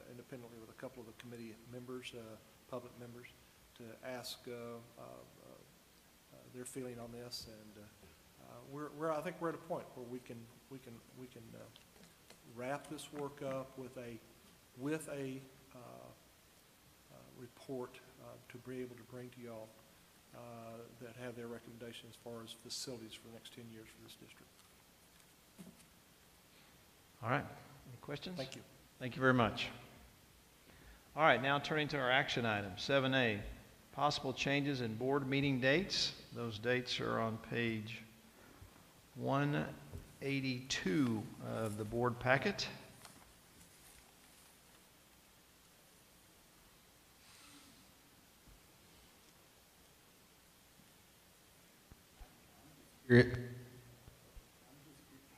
independently with a couple of the committee members, public members, to ask their feeling on this, and I think we're at a point where we can wrap this work up with a report to be able to bring to y'all that have their recommendation as far as facilities for the next 10 years for this district. All right. Any questions? Thank you. Thank you very much. All right, now turning to our action item, 7A, possible changes in board meeting dates. Those dates are on page 182 of the board packet.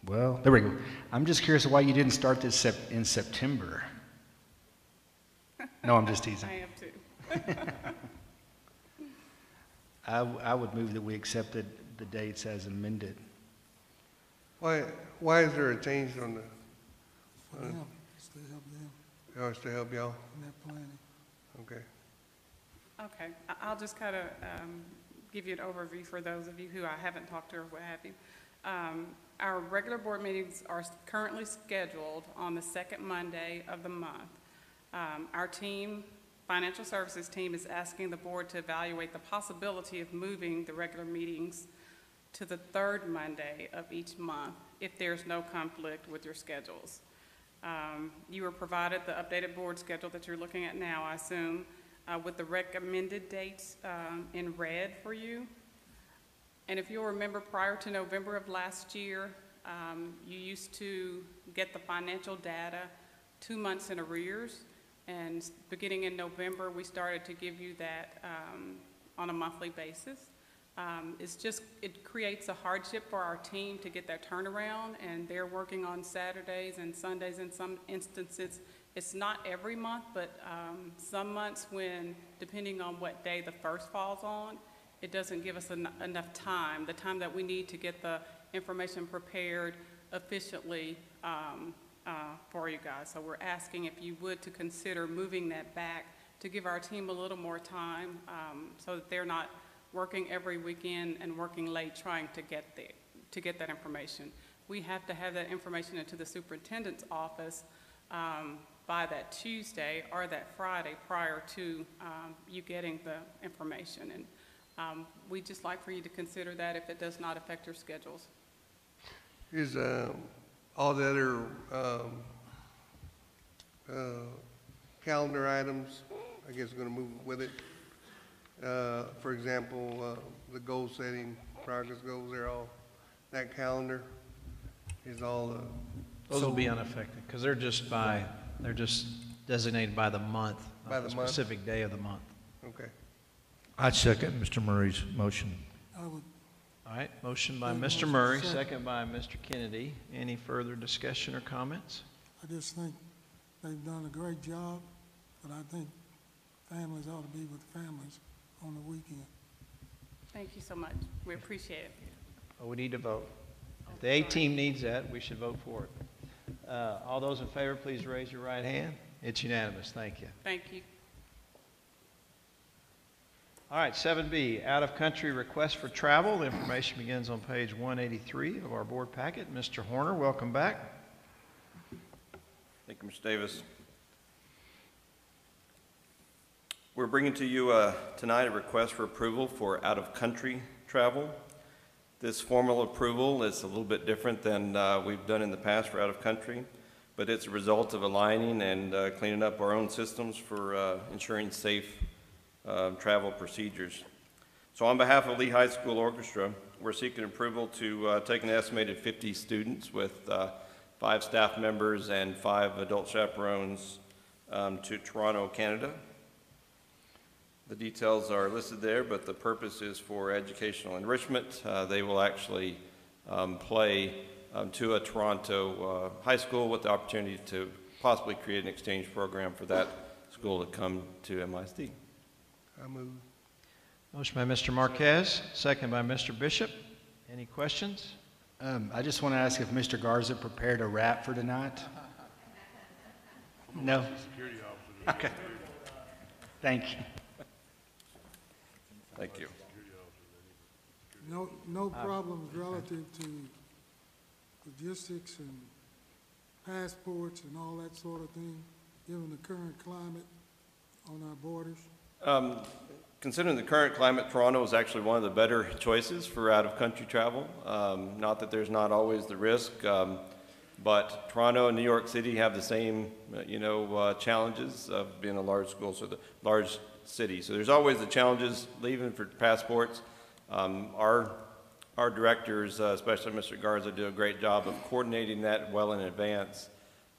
Well, there we go. I'm just curious why you didn't start this in September. No, I'm just teasing. I am too. I would move that we accepted the dates as amended. Why is there a change on the? For them, it's to help them Oh, it's to help y'all? in their planning. Okay. Okay, I'll just kind of give you an overview for those of you who I haven't talked to or what have you. Our regular board meetings are currently scheduled on the second Monday of the month. Our team, financial services team, is asking the board to evaluate the possibility of moving the regular meetings to the third Monday of each month if there's no conflict with your schedules. You were provided the updated board schedule that you're looking at now, I assume, with the recommended dates in red for you. And if you'll remember, prior to November of last year, you used to get the financial data 2 months in arrears. And beginning in November, we started to give you that on a monthly basis. It creates a hardship for our team to get that turnaround, and they're working on Saturdays and Sundays in some instances. It's not every month, but some months when, depending on what day the first falls on, it doesn't give us enough time, the time that we need to get the information prepared efficiently for you guys. So we're asking if you would to consider moving that back to give our team a little more time so that they're not working every weekend and working late trying to get that information. We have to have that information into the superintendent's office by that Tuesday or that Friday prior to you getting the information. And we'd just like for you to consider that if it does not affect your schedules. Is all the other calendar items, I guess, going to move with it? For example, the goal setting, progress goals, they're all, that calendar is all. Those will be unaffected because they're just designated by the month, by the specific day of the month. Okay. I'd second Mr. Murray's motion. I would. All right, motion by Mr. Murray, second by Mr. Kennedy. Any further discussion or comments? I just think they've done a great job, but I think families ought to be with families on the weekend. Thank you so much. We appreciate it. Well, we need to vote. If the A team needs that, we should vote for it. All those in favor, please raise your right hand. It's unanimous. Thank you. Thank you. All right, 7B, out-of-country request for travel. The information begins on page 183 of our board packet. Mr. Horner, welcome back. Thank you, Mr. Davis. We're bringing to you tonight a request for approval for out-of-country travel. This formal approval is a little bit different than we've done in the past for out-of-country, but it's a result of aligning and cleaning up our own systems for ensuring safe travel procedures. So on behalf of Lee High School Orchestra, we're seeking approval to take an estimated 50 students with 5 staff members and 5 adult chaperones to Toronto, Canada. The details are listed there, but the purpose is for educational enrichment. They will actually play to a Toronto high school with the opportunity to possibly create an exchange program for that school to come to MISD. I move. Motion by Mr. Marquez, second by Mr. Bishop. Any questions? I just want to ask if Mr. Garza prepared a rap for tonight. No? Security officer. Okay. Thank you. Thank you. No problems relative to logistics and passports and all that sort of thing. given the current climate on our borders? Considering the current climate, Toronto is actually one of the better choices for out-of-country travel. Not that there's not always the risk, but Toronto and New York City have the same, challenges of being a large school, so the large city. So there's always the challenges leaving for passports. Our directors, especially Mr. Garza, do a great job of coordinating that well in advance,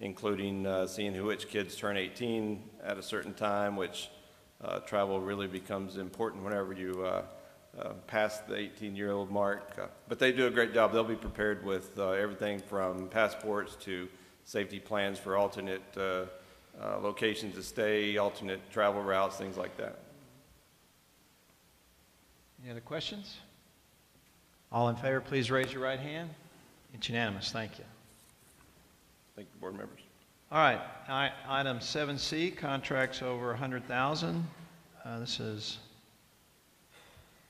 including seeing which kids turn 18 at a certain time, which travel really becomes important whenever you pass the 18-year-old mark. But they do a great job. They'll be prepared with everything from passports to safety plans for alternate locations to stay, alternate travel routes, things like that. Any other questions? All in favor, please raise your right hand. It's unanimous. Thank you. Thank you, board members. All right, item 7C, contracts over 100,000. This is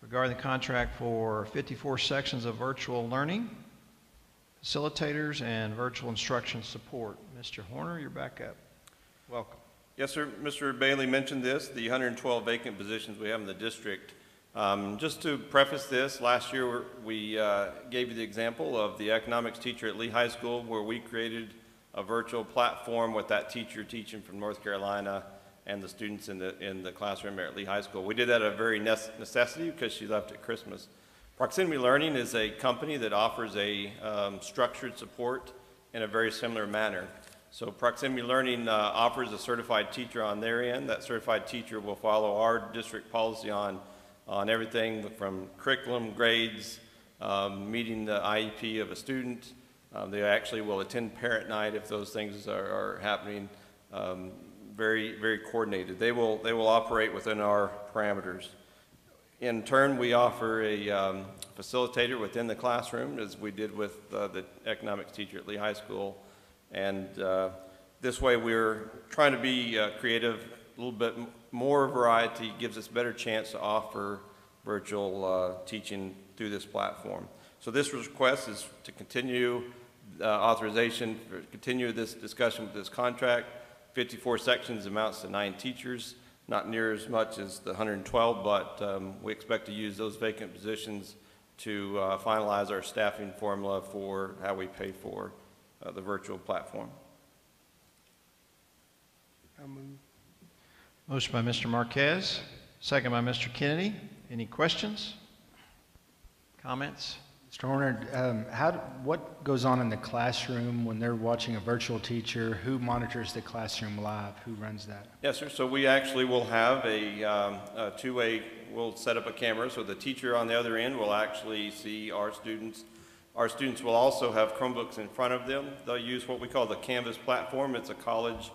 regarding the contract for 54 sections of virtual learning, facilitators, and virtual instruction support. Mr. Horner, you're back up. Welcome. Yes, sir. Mr. Bailey mentioned this, the 112 vacant positions we have in the district. Just to preface this, last year we gave you the example of the economics teacher at Lee High School, where we created a virtual platform with that teacher teaching from North Carolina and the students in the classroom at Lee High School. We did that out of very necessity because she left at Christmas. Proximity Learning is a company that offers a structured support in a very similar manner. So Proximity Learning offers a certified teacher on their end. That certified teacher will follow our district policy on everything from curriculum, grades, meeting the IEP of a student. They actually will attend parent night if those things are happening. Very, very coordinated. They will operate within our parameters. In turn, we offer a facilitator within the classroom, as we did with the economics teacher at Lee High School. And this way we're trying to be creative, a little bit more variety, gives us a better chance to offer virtual teaching through this platform. So this request is to continue authorization, continue this discussion with this contract. 54 sections amounts to 9 teachers, not near as much as the 112, but we expect to use those vacant positions to finalize our staffing formula for how we pay for the virtual platform. Motion by Mr. Marquez, second by Mr. Kennedy. Any questions? Comments? Mr. Horner, what goes on in the classroom when they're watching a virtual teacher? Who monitors the classroom live? Who runs that? Yes, sir. So we actually will have a two-way, we'll set up a camera so the teacher on the other end will actually see our students. Our students will also have Chromebooks in front of them. They'll use what we call the Canvas platform. It's a college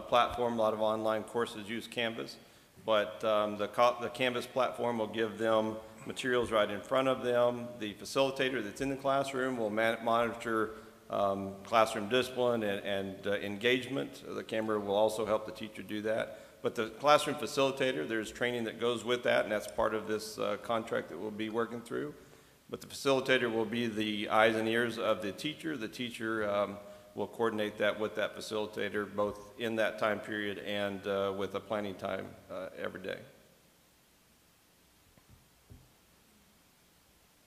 platform. A lot of online courses use Canvas. But the Canvas platform will give them materials right in front of them. The facilitator that's in the classroom will monitor classroom discipline and engagement. The camera will also help the teacher do that. But the classroom facilitator, there's training that goes with that, and that's part of this contract that we'll be working through. But the facilitator will be the eyes and ears of the teacher. The teacher will coordinate that with that facilitator, both in that time period and with a planning time every day.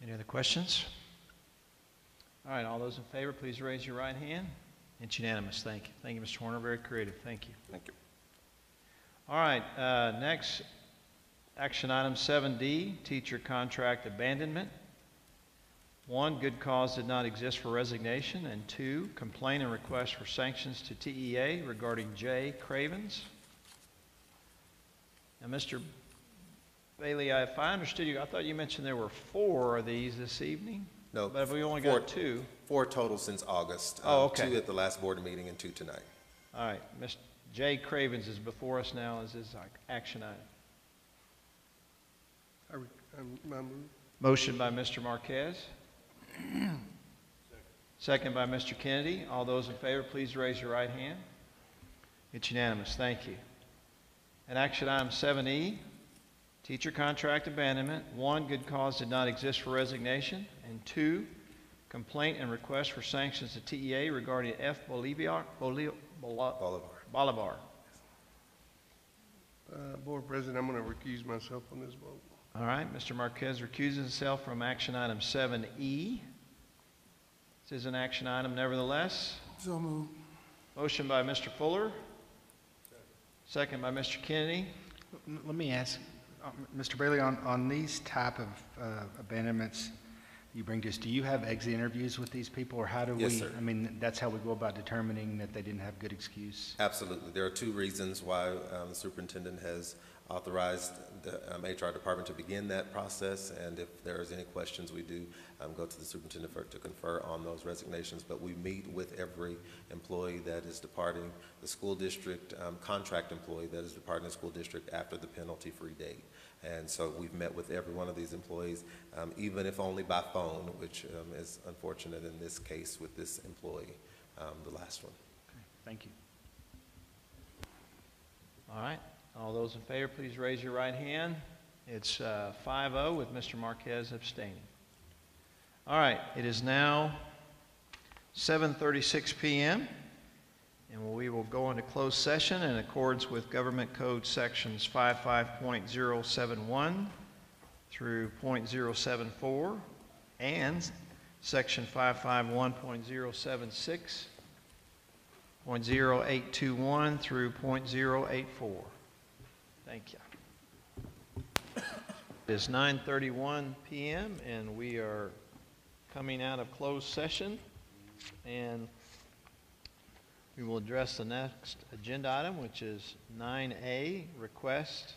Any other questions? All right, all those in favor, please raise your right hand. It's unanimous. Thank you. Thank you, Mr. Horner. Very creative. Thank you. Thank you. All right, next, action item 7D, teacher contract abandonment. 1, good cause did not exist for resignation, and 2, complaint and request for sanctions to TEA regarding Jay Cravens. Now, Mr. Bailey, if I understood you, I thought you mentioned there were 4 of these this evening. No, but we only got 2. 4 total since August. Oh, okay. 2 at the last board meeting and 2 tonight. All right, Mr. Jay Cravens is before us now as his action item. Motion by Mr. Marquez. Second by Mr. Kennedy. All those in favor, please raise your right hand. It's unanimous. Thank you. And action item 7E, teacher contract abandonment. 1, good cause did not exist for resignation. And 2, complaint and request for sanctions to TEA regarding F. Bolivar. Board President, I'm going to recuse myself on this vote. All right, Mr. Marquez recuses himself from action item 7E. This is an action item nevertheless. So moved. Motion by Mr. Fuller. Second by Mr. Kennedy. Let me ask, Mr. Bailey, on these type of abandonments you bring to us, do you have exit interviews with these people, or how do we? Yes, sir. I mean, that's how we go about determining that they didn't have good excuse? Absolutely. There are two reasons why the superintendent has authorized the HR department to begin that process, and if there is any questions, we do go to the superintendent to confer on those resignations. But we meet with every employee that is departing the school district, contract employee that is departing the school district after the penalty-free date. And so we've met with every one of these employees, even if only by phone, which is unfortunate in this case with this employee, the last one. Okay, thank you. All right. All those in favor, please raise your right hand. It's 5-0 with Mr. Marquez abstaining. All right. It is now 7:36 p.m. and we will go into closed session in accordance with Government Code Sections 55.071 through .074 and Section 551.076, .0821 through .084. Thank you. It is 9:31 p.m. and we are coming out of closed session, and we will address the next agenda item, which is 9A, request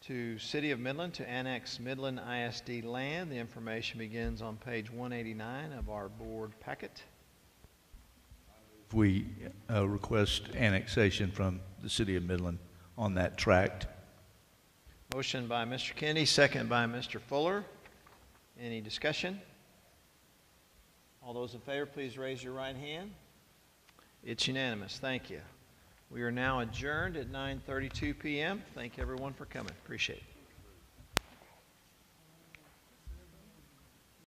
to City of Midland to annex Midland ISD land. The information begins on page 189 of our board packet. We request annexation from the City of Midland on that tract. Motion by Mr. Kennedy, second by Mr. Fuller. Any discussion? All those in favor, please raise your right hand. It's unanimous. Thank you. We are now adjourned at 9:32 p.m. Thank everyone for coming. Appreciate it.